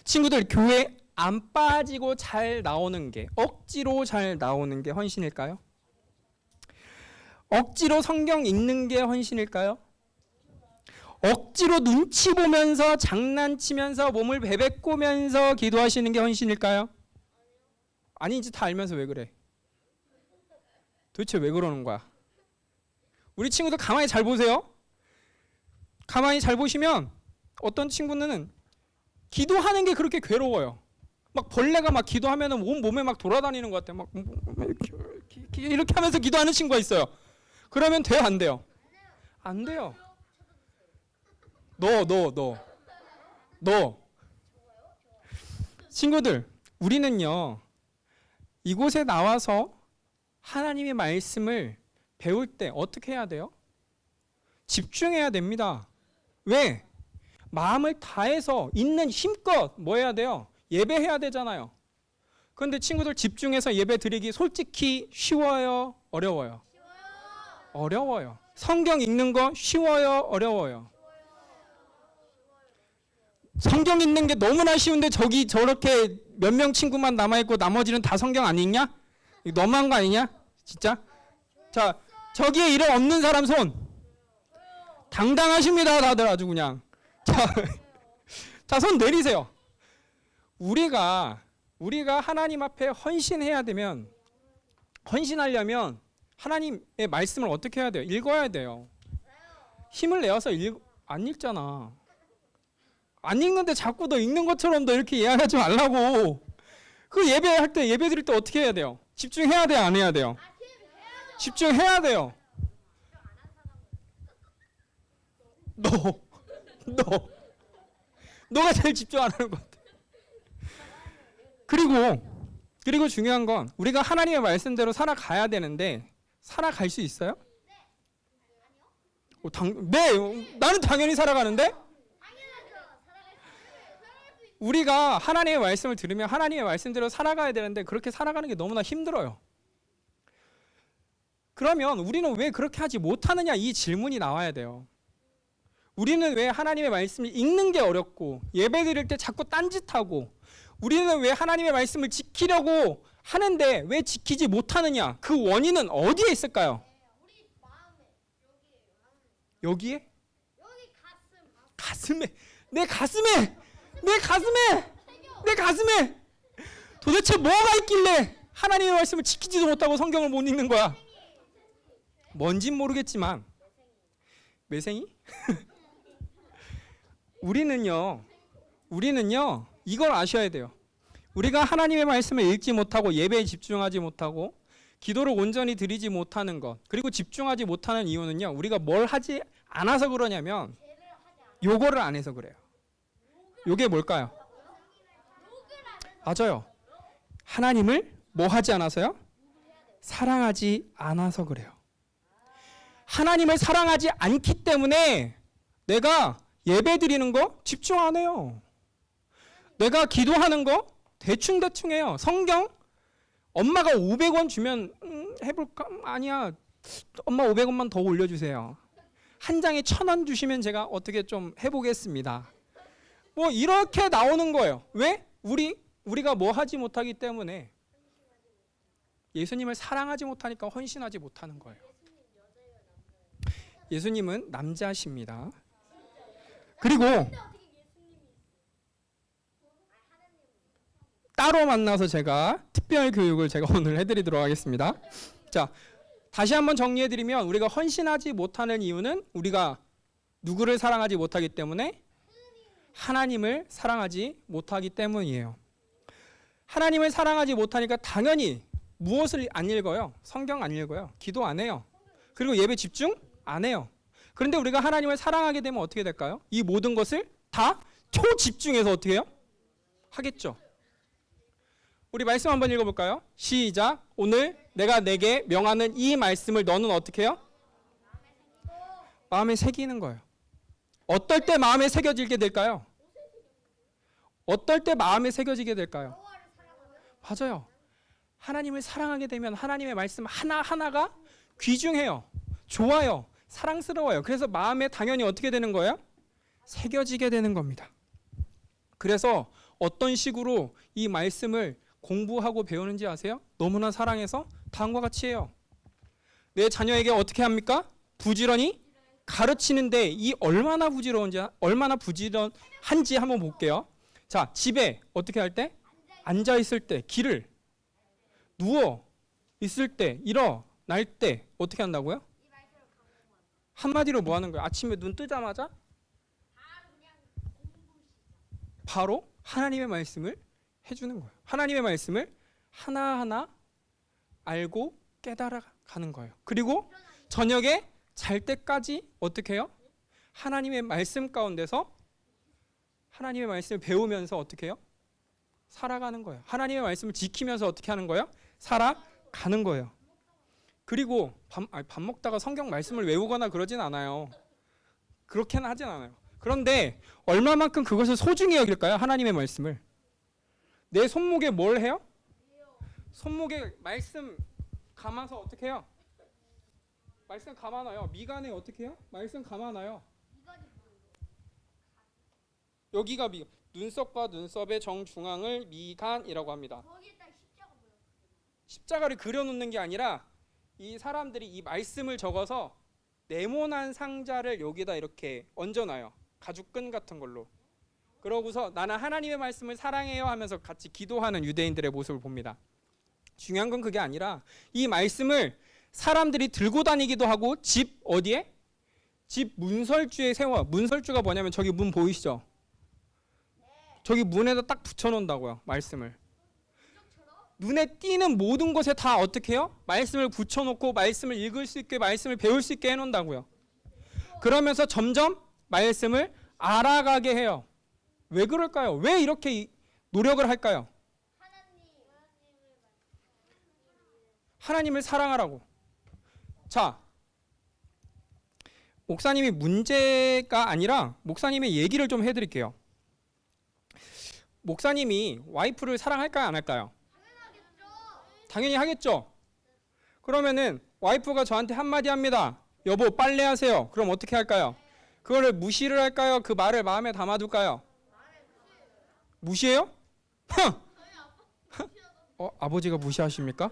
친구들, 교회 안 빠지고 잘 나오는 게, 억지로 잘 나오는 게 헌신일까요? 억지로 성경 읽는 게 헌신일까요? 억지로 눈치 보면서 장난치면서 몸을 베베꼬면서 기도하시는 게 헌신일까요? 아닌지 다 알면서 왜 그래? 도대체 왜 그러는 거야? 우리 친구들 가만히 잘 보세요. 가만히 잘 보시면 어떤 친구는 기도하는 게 그렇게 괴로워요. 막 벌레가 막 기도하면은 온 몸에 막 돌아다니는 것 같아요. 막 이렇게 하면서 기도하는 친구가 있어요. 그러면 돼요, 안 돼요? 안 돼요. 너. 친구들, 우리는요, 이곳에 나와서 하나님의 말씀을 배울 때 어떻게 해야 돼요? 집중해야 됩니다. 왜? 마음을 다해서 있는 힘껏 뭐 해야 돼요? 예배해야 되잖아요. 그런데 친구들 집중해서 예배 드리기 솔직히 쉬워요? 어려워요? 어려워요. 성경 읽는 거 쉬워요? 어려워요? 성경 읽는 게 너무나 쉬운데 저기 저렇게 몇 명 친구만 남아있고 나머지는 다 성경 안 읽냐? 이거 너무한 거 아니냐? 진짜? 자, 저기에 이름 없는 사람 손. 당당하십니다, 다들 아주 그냥. 자, 손 내리세요. 우리가 하나님 앞에 헌신해야 되면, 헌신하려면 하나님의 말씀을 어떻게 해야 돼요? 읽어야 돼요. 힘을 내어서 안 읽잖아. 안 읽는데 자꾸 너 읽는 것처럼 너 이렇게 이해하지 말라고. 그 예배할 때, 예배 드릴 때 어떻게 해야 돼요? 집중해야 돼요, 안 해야 돼요? 집중해야 돼요. 너가 제일 집중 안 하는 것 같아. 그리고 중요한 건 우리가 하나님의 말씀대로 살아가야 되는데 살아갈 수 있어요? 네, 나는 당연히 살아가는데. 우리가 하나님의 말씀을 들으면 하나님의 말씀대로 살아가야 되는데 그렇게 살아가는 게 너무나 힘들어요. 그러면 우리는 왜 그렇게 하지 못하느냐 이 질문이 나와야 돼요. 우리는 왜 하나님의 말씀을 읽는 게 어렵고 예배 드릴 때 자꾸 딴짓하고 우리는 왜 하나님의 말씀을 지키려고 하는데 왜 지키지 못하느냐? 그 원인은 어디에 있을까요? 여기에? 가슴에. 내 가슴에 도대체 뭐가 있길래 하나님의 말씀을 지키지도 못하고 성경을 못 읽는 거야? 뭔진 모르겠지만 매생이? 우리는요 이걸 아셔야 돼요. 우리가 하나님의 말씀을 읽지 못하고 예배에 집중하지 못하고 기도를 온전히 드리지 못하는 것 그리고 집중하지 못하는 이유는요 우리가 뭘 하지 않아서 그러냐면 요거를 안 해서 그래요. 요게 뭘까요? 맞아요. 하나님을 뭐 하지 않아서요? 사랑하지 않아서 그래요. 하나님을 사랑하지 않기 때문에 내가 예배 드리는 거 집중 안 해요. 내가 기도하는 거 대충 해요. 성경 엄마가 500원 주면 해볼까? 아니야. 엄마 500원만 더 올려주세요. 한 장에 1,000원 주시면 제가 어떻게 좀 해보겠습니다. 뭐 이렇게 나오는 거예요. 왜? 우리가 뭐 하지 못하기 때문에 예수님을 사랑하지 못하니까 헌신하지 못하는 거예요. 예수님은 남자십니다. 그리고 따로 만나서 제가 특별 교육을 제가 오늘 해드리도록 하겠습니다. 자, 다시 한번 정리해드리면 우리가 헌신하지 못하는 이유는 우리가 누구를 사랑하지 못하기 때문에 하나님을 사랑하지 못하기 때문이에요. 하나님을 사랑하지 못하니까 당연히 무엇을 안 읽어요? 성경 안 읽어요. 기도 안 해요. 그리고 예배 집중 안 해요. 그런데 우리가 하나님을 사랑하게 되면 어떻게 될까요? 이 모든 것을 다 초집중해서 어떻게 해요? 하겠죠. 우리 말씀 한번 읽어볼까요? 시작. 오늘 내가 내게 명하는 이 말씀을 너는 어떻게 해요? 마음에 새기는 거예요. 어떨 때 마음에 새겨지게 될까요? 어떨 때 마음에 새겨지게 될까요? 맞아요. 하나님을 사랑하게 되면 하나님의 말씀 하나하나가 귀중해요. 좋아요. 사랑스러워요. 그래서 마음에 당연히 어떻게 되는 거예요? 새겨지게 되는 겁니다. 그래서 어떤 식으로 이 말씀을 공부하고 배우는지 아세요? 너무나 사랑해서 다음과 같이 해요. 내 자녀에게 어떻게 합니까? 부지런히 가르치는데 이 얼마나 부지런한지 한번 볼게요. 자, 집에 어떻게 할 때? 앉아 있을 때, 길을 누워 있을 때, 일어날 때 어떻게 한다고요? 한마디로 뭐 하는 거예요? 아침에 눈 뜨자마자 바로 하나님의 말씀을 해주는 거예요. 하나님의 말씀을 하나하나 알고 깨달아가는 거예요. 그리고 저녁에 잘 때까지 어떻게 해요? 하나님의 말씀 가운데서 하나님의 말씀을 배우면서 어떻게 해요? 살아가는 거예요. 하나님의 말씀을 지키면서 어떻게 하는 거예요? 살아가는 거예요. 그리고 밥 먹다가 성경 말씀을 외우거나 그러진 않아요. 그렇게는 하진 않아요. 그런데 얼마만큼 그것을 소중히 여길까요? 하나님의 말씀을. 내 손목에 뭘 해요? 손목에 말씀 감아서 어떻게 해요? 말씀 감아놔요. 미간에 어떻게 해요? 말씀 감아놔요. 여기가 눈썹과 눈썹의 정중앙을 미간이라고 합니다. 십자가를 그려놓는 게 아니라 이 사람들이 이 말씀을 적어서 네모난 상자를 여기다 이렇게 얹어놔요. 가죽끈 같은 걸로. 그러고서 나는 하나님의 말씀을 사랑해요 하면서 같이 기도하는 유대인들의 모습을 봅니다. 중요한 건 그게 아니라 이 말씀을 사람들이 들고 다니기도 하고 집 어디에? 집 문설주에 세워. 문설주가 뭐냐면 저기 문 보이시죠? 저기 문에다 딱 붙여놓는다고요. 말씀을. 눈에 띄는 모든 곳에 다 어떻게 해요? 말씀을 붙여놓고 말씀을 읽을 수 있게 말씀을 배울 수 있게 해놓는다고요. 그러면서 점점 말씀을 알아가게 해요. 왜 그럴까요? 왜 이렇게 노력을 할까요? 하나님을 사랑하라고. 자, 목사님이 문제가 아니라 목사님의 얘기를 좀 해드릴게요. 목사님이 와이프를 사랑할까요? 안 할까요? 당연히 하겠죠. 그러면은 와이프가 저한테 한마디 합니다. 여보 빨래하세요. 그럼 어떻게 할까요? 그거를 무시를 할까요? 그 말을 마음에 담아둘까요? 무시해요? 아버지가 무시하십니까?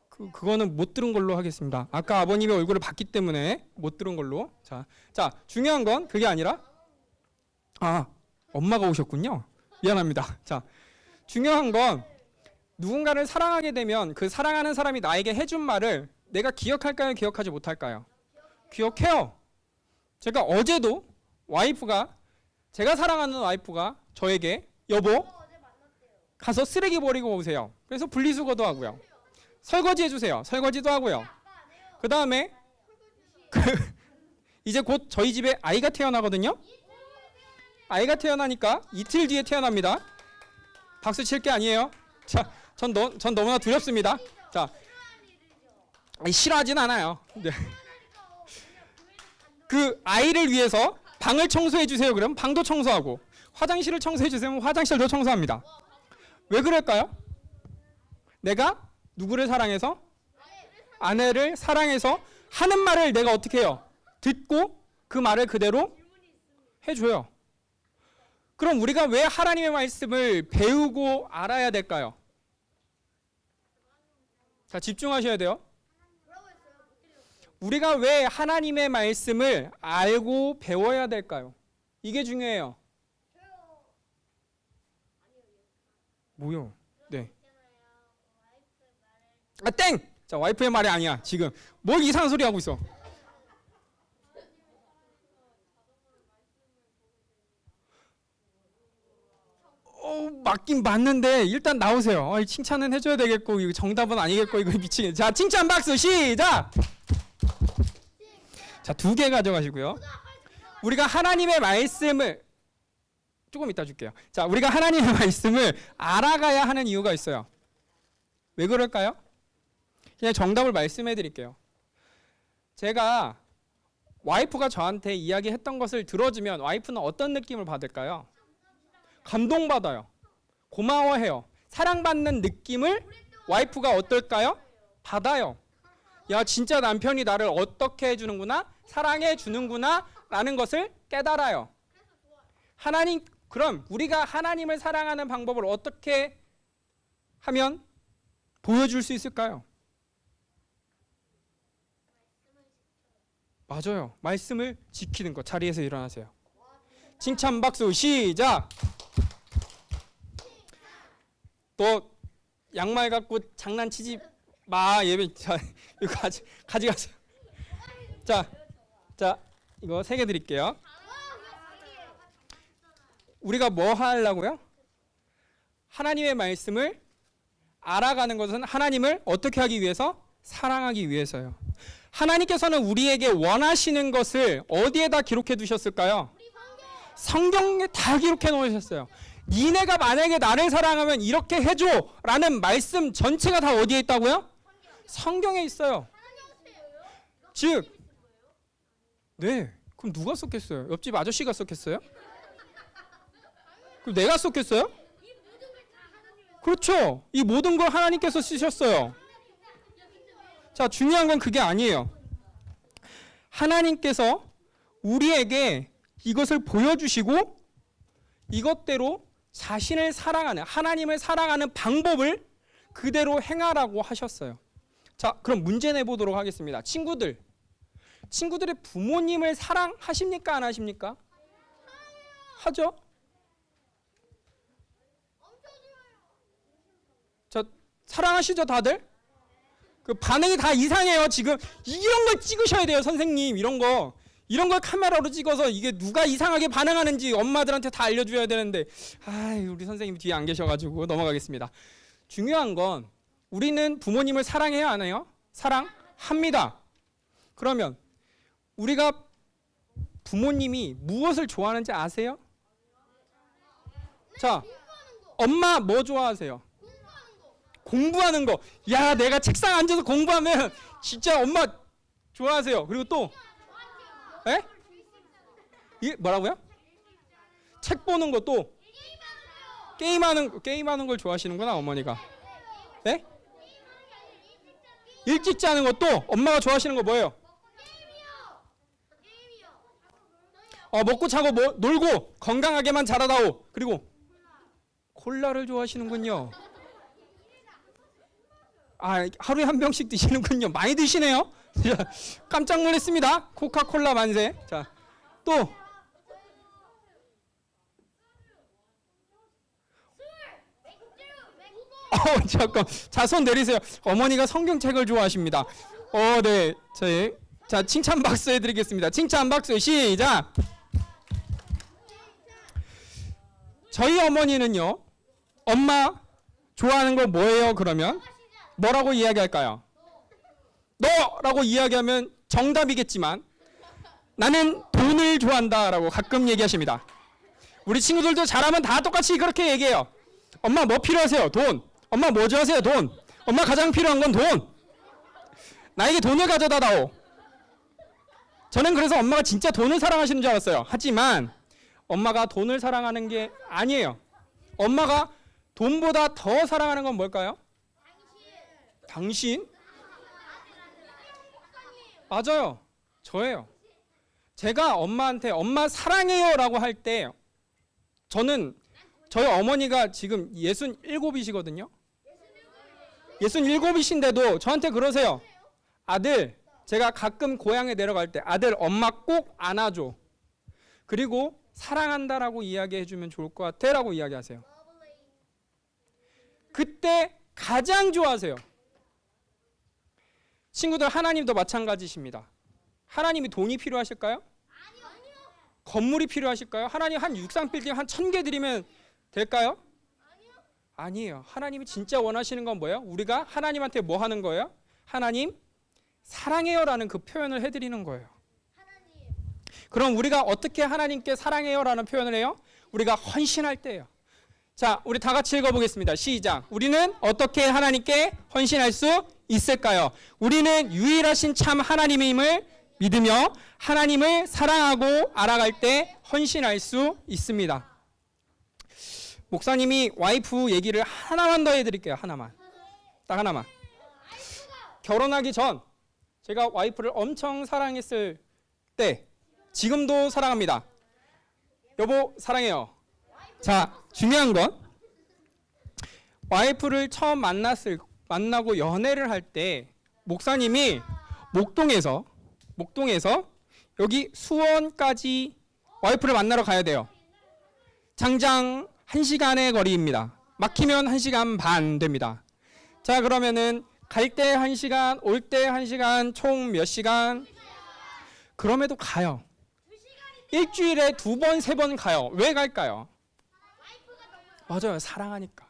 그거는 못 들은 걸로 하겠습니다. 아까 아버님의 얼굴을 봤기 때문에 못 들은 걸로. 자, 중요한 건 그게 아니라 엄마가 오셨군요. 미안합니다. 자, 중요한 건 누군가를 사랑하게 되면 그 사랑하는 사람이 나에게 해준 말을 내가 기억할까요? 기억하지 못할까요? 기억해요. 제가 어제도 제가 사랑하는 와이프가 저에게 여보 가서 쓰레기 버리고 오세요. 그래서 분리수거도 하고요. 설거지 해주세요. 설거지도 하고요. 그 다음에 이제 곧 저희 집에 아이가 태어나거든요. 아이가 태어나니까 이틀 뒤에 태어납니다. 박수 칠 게 아니에요. 자, 전 너무나 두렵습니다. 자, 싫어하진 않아요. 네. 그 아이를 위해서 방을 청소해 주세요. 그러면 방도 청소하고 화장실을 청소해 주세요. 화장실도 청소합니다. 왜 그럴까요? 내가 누구를 사랑해서? 아내를 사랑해서 하는 말을 내가 어떻게 해요? 듣고 그 말을 그대로 해줘요. 그럼 우리가 왜 하나님의 말씀을 배우고 알아야 될까요? 자, 집중하셔야 돼요. 우리가 왜 하나님의 말씀을 알고 배워야 될까요? 이게 중요해요. 뭐요? 네. 땡! 자, 와이프의 말이 아니야. 지금 뭘 이상한 소리 하고 있어. 맞긴 맞는데 일단 나오세요. 칭찬은 해줘야 되겠고 이거 정답은 아니겠고 이거 미치겠네. 자, 칭찬 박수 시작. 자, 2개 가져가시고요. 우리가 하나님의 말씀을 조금 이따 줄게요. 자, 우리가 하나님의 말씀을 알아가야 하는 이유가 있어요. 왜 그럴까요? 그냥 정답을 말씀해 드릴게요. 제가 와이프가 저한테 이야기했던 것을 들어주면 와이프는 어떤 느낌을 받을까요? 감동받아요. 고마워해요. 사랑받는 느낌을 와이프가 어떨까요? 받아요. 야, 진짜 남편이 나를 어떻게 해주는구나, 사랑해 주는구나 라는 것을 깨달아요. 그럼 우리가 하나님을 사랑하는 방법을 어떻게 하면 보여줄 수 있을까요? 맞아요. 말씀을 지키는 것. 자리에서 일어나세요. 칭찬 박수 시작. 또 양말 갖고 장난치지 마. 예배. 자, 이거 가져가세요. 자, 이거 3개 드릴게요. 우리가 뭐 하려고요? 하나님의 말씀을 알아가는 것은 하나님을 어떻게 하기 위해서? 사랑하기 위해서요. 하나님께서는 우리에게 원하시는 것을 어디에다 기록해 두셨을까요? 성경에 다 기록해 놓으셨어요. 니네가 만약에 나를 사랑하면 이렇게 해줘 라는 말씀 전체가 다 어디에 있다고요? 성경에 있어요. 즉, 네, 그럼 누가 썼겠어요? 옆집 아저씨가 썼겠어요? 그럼 내가 썼겠어요? 그렇죠. 이 모든 걸 하나님께서 쓰셨어요. 자, 중요한 건 그게 아니에요. 하나님께서 우리에게 이것을 보여주시고 이것대로 자신을 사랑하는, 하나님을 사랑하는 방법을 그대로 행하라고 하셨어요. 자, 그럼 문제 내보도록 하겠습니다. 친구들의 부모님을 사랑하십니까? 안 하십니까? 하죠? 자, 사랑하시죠, 다들? 그 반응이 다 이상해요. 지금 이런 걸 찍으셔야 돼요, 선생님. 이런 걸 카메라로 찍어서 이게 누가 이상하게 반응하는지 엄마들한테 다 알려줘야 되는데, 우리 선생님이 뒤에 안 계셔가지고 넘어가겠습니다. 중요한 건 우리는 부모님을 사랑해요, 안 해요? 사랑합니다. 그러면 우리가 부모님이 무엇을 좋아하는지 아세요? 자, 엄마 뭐 좋아하세요? 공부하는 거. 야, 내가 책상 앉아서 공부하면 진짜 엄마 좋아하세요. 그리고 또, 에? 이게 뭐라고요? 책 보는 거, 또 게임하는 걸 좋아하시는구나, 어머니가. 에? 일찍 자는 것도 엄마가 좋아하시는 거 뭐예요? 먹고 자고 놀고 건강하게만 자라다오. 그리고 콜라를 좋아하시는군요. 하루에 한 병씩 드시는군요. 많이 드시네요. 깜짝 놀랐습니다. 코카콜라 만세. 자, 또 잠깐. 자, 손 내리세요. 어머니가 성경책을 좋아하십니다. 네. 자, 칭찬 박수 해드리겠습니다. 칭찬 박수 시작. 저희 어머니는요, 엄마 좋아하는 거 뭐예요? 그러면 뭐라고 이야기할까요? 너라고 이야기하면 정답이겠지만 나는 돈을 좋아한다라고 가끔 얘기하십니다. 우리 친구들도 잘하면 다 똑같이 그렇게 얘기해요. 엄마 뭐 필요하세요? 돈. 엄마 뭐 좋아하세요? 돈. 엄마 가장 필요한 건 돈. 나에게 돈을 가져다 다오. 저는 그래서 엄마가 진짜 돈을 사랑하시는 줄 알았어요. 하지만 엄마가 돈을 사랑하는 게 아니에요. 엄마가 돈보다 더 사랑하는 건 뭘까요? 당신? 맞아요. 저예요. 제가 엄마한테 엄마 사랑해요 라고 할 때 저는 저희 어머니가 지금 67이시거든요. 67이신데도 저한테 그러세요. 아들, 제가 가끔 고향에 내려갈 때 아들 엄마 꼭 안아줘. 그리고 사랑한다라고 이야기해주면 좋을 것 같아 라고 이야기하세요. 그때 가장 좋아하세요. 친구들, 하나님도 마찬가지십니다. 하나님이 돈이 필요하실까요? 아니요. 건물이 필요하실까요? 하나님 한 63빌딩 한 1000개 드리면 될까요? 아니에요. 하나님이 진짜 원하시는 건 뭐예요? 우리가 하나님한테 뭐 하는 거예요? 하나님 사랑해요라는 그 표현을 해드리는 거예요. 그럼 우리가 어떻게 하나님께 사랑해요라는 표현을 해요? 우리가 헌신할 때예요. 자, 우리 다 같이 읽어보겠습니다. 시작. 우리는 어떻게 하나님께 헌신할 수 있을까요? 우리는 유일하신 참 하나님임을 믿으며 하나님을 사랑하고 알아갈 때 헌신할 수 있습니다. 목사님이 와이프 얘기를 하나만 더 해드릴게요. 하나만. 딱 하나만. 결혼하기 전 제가 와이프를 엄청 사랑했을 때, 지금도 사랑합니다. 여보 사랑해요. 자, 중요한 건 와이프를 처음 만나고 연애를 할 때 목사님이 목동에서 여기 수원까지 와이프를 만나러 가야 돼요. 장장 1시간의 거리입니다. 막히면 1시간 반 됩니다. 자, 그러면은 갈 때 1시간, 올 때 1시간, 총 몇 시간? 그럼에도 가요. 일주일에 2번, 3번 가요. 왜 갈까요? 맞아요. 사랑하니까.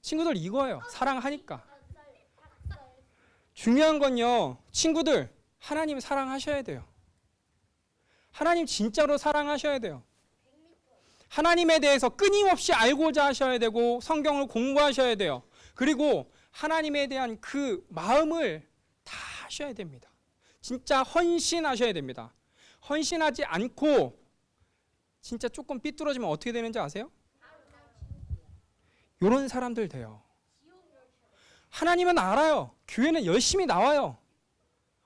친구들, 이거예요. 사랑하니까. 중요한 건요, 친구들, 하나님 사랑하셔야 돼요. 하나님 진짜로 사랑하셔야 돼요. 하나님에 대해서 끊임없이 알고자 하셔야 되고 성경을 공부하셔야 돼요. 그리고 하나님에 대한 그 마음을 다 하셔야 됩니다. 진짜 헌신하셔야 됩니다. 헌신하지 않고 진짜 조금 삐뚤어지면 어떻게 되는지 아세요? 이런 사람들 돼요. 하나님은 알아요. 교회는 열심히 나와요.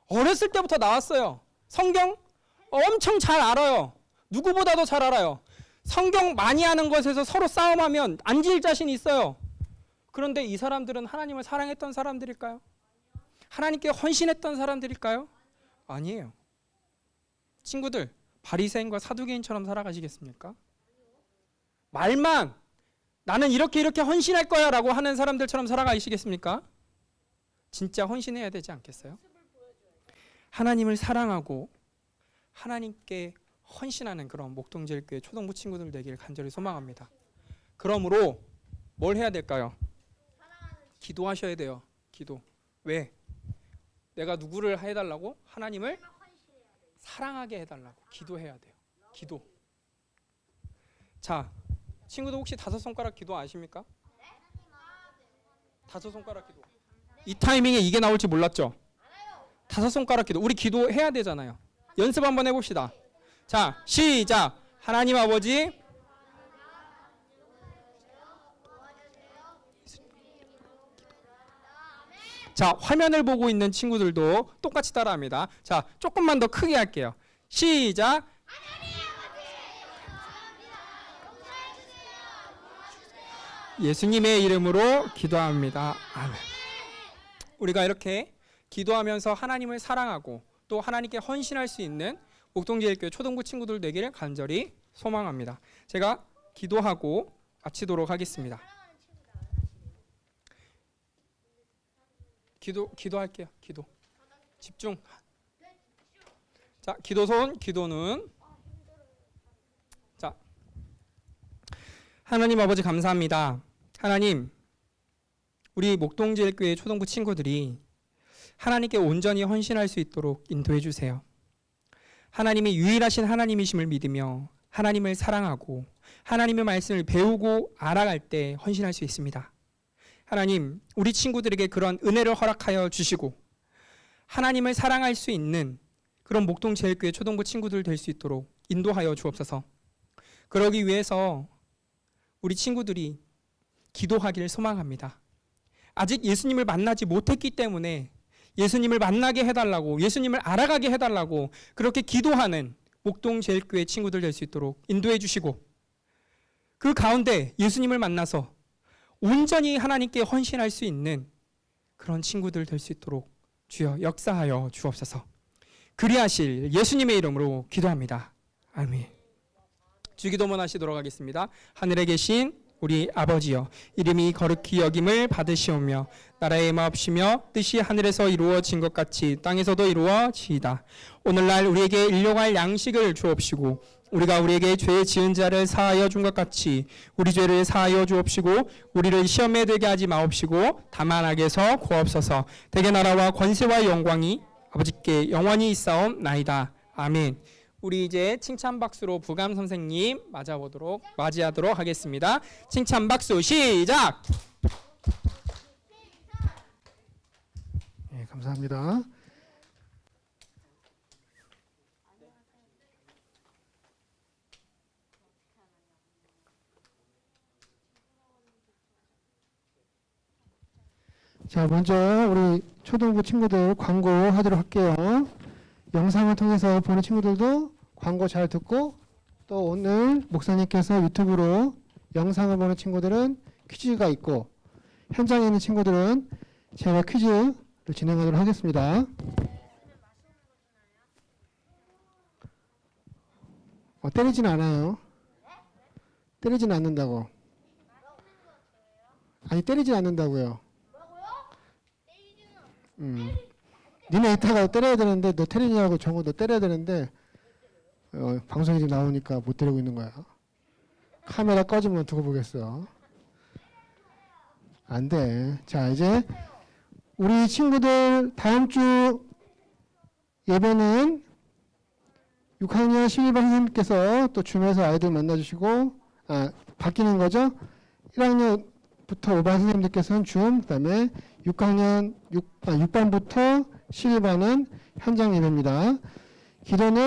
어렸을 때부터 나왔어요. 성경 엄청 잘 알아요. 누구보다도 잘 알아요. 성경 많이 아는 것에서 서로 싸움하면 앉을 자신이 있어요. 그런데 이 사람들은 하나님을 사랑했던 사람들일까요? 하나님께 헌신했던 사람들일까요? 아니에요. 친구들, 바리새인과 사두개인처럼 살아가시겠습니까? 말만 나는 이렇게 헌신할 거야 라고 하는 사람들처럼 살아가시겠습니까? 진짜 헌신해야 되지 않겠어요? 하나님을 사랑하고 하나님께 헌신하는 그런 목동제일교회 초동부 친구들 되기를 간절히 소망합니다. 그러므로 뭘 해야 될까요? 기도하셔야 돼요. 기도. 왜? 내가 누구를 해달라고? 하나님을 사랑하게 해달라고 기도해야 돼요. 기도. 자, 친구들 혹시 5손가락 기도 아십니까? 5손가락 기도. 이 타이밍에 이게 나올지 몰랐죠? 5손가락 기도. 우리 기도해야 되잖아요. 연습 한번 해봅시다. 자, 시작. 하나님 아버지, 자, 화면을 보고 있는 친구들도 똑같이 따라합니다. 자, 조금만 더 크게 할게요. 시작. 예수님의 이름으로 기도합니다. 아멘. 우리가 이렇게 기도하면서 하나님을 사랑하고 또 하나님께 헌신할 수 있는 목동제일교회 초동부 친구들 되기를 간절히 소망합니다. 제가 기도하고 마치도록 하겠습니다. 기도할게요. 기도. 집중. 자, 기도손, 기도는. 자, 하나님 아버지 감사합니다. 하나님, 우리 목동제일교회 초동부 친구들이 하나님께 온전히 헌신할 수 있도록 인도해 주세요. 하나님이 유일하신 하나님이심을 믿으며 하나님을 사랑하고 하나님의 말씀을 배우고 알아갈 때 헌신할 수 있습니다. 하나님, 우리 친구들에게 그런 은혜를 허락하여 주시고 하나님을 사랑할 수 있는 그런 목동제일교회 초동부 친구들 될 수 있도록 인도하여 주옵소서. 그러기 위해서 우리 친구들이 기도하기를 소망합니다. 아직 예수님을 만나지 못했기 때문에 예수님을 만나게 해달라고, 예수님을 알아가게 해달라고 그렇게 기도하는 목동제일교회 친구들 될 수 있도록 인도해 주시고 그 가운데 예수님을 만나서 온전히 하나님께 헌신할 수 있는 그런 친구들 될 수 있도록 주여 역사하여 주옵소서. 그리하실 예수님의 이름으로 기도합니다. 아멘. 주기도문 하시도록 하겠습니다. 하늘에 계신 우리 아버지여, 이름이 거룩히 여김을 받으시오며 나라의 마옵시며 뜻이 하늘에서 이루어진 것 같이 땅에서도 이루어지이다. 오늘날 우리에게 일용할 양식을 주옵시고 우리가 우리에게 죄 지은 자를 사하여 준 것 같이 우리 죄를 사하여 주옵시고 우리를 시험에 들게 하지 마옵시고 다만 악에서 구하옵소서. 대개 나라와 권세와 영광이 아버지께 영원히 있사옵나이다. 아멘. 우리 이제 칭찬 박수로 부감 선생님 맞이하도록 하겠습니다. 칭찬 박수 시작. 네, 감사합니다. 자, 먼저 우리 초등부 친구들 광고하도록 할게요. 영상을 통해서 보는 친구들도 광고 잘 듣고 또 오늘 목사님께서 유튜브로 영상을 보는 친구들은 퀴즈가 있고 현장에 있는 친구들은 제가 퀴즈를 진행하도록 하겠습니다. 때리진 않아요. 때리진 않는다고. 아니, 때리진 않는다고요. 니네 이따가 때려야 되는데 너 때리냐고 정우 너 때려야 되는데 방송에 지금 나오니까 못 때리고 있는 거야. 카메라 꺼지면 두고 보겠어. 안 돼. 자, 이제 우리 친구들 다음 주 예배는 6학년 12반 선생님께서 또 줌에서 아이들 만나주시고 바뀌는 거죠. 1학년 5반 선생님들께서는 줌, 그다음에 6반부터 12반은 현장 예배입니다. 기도는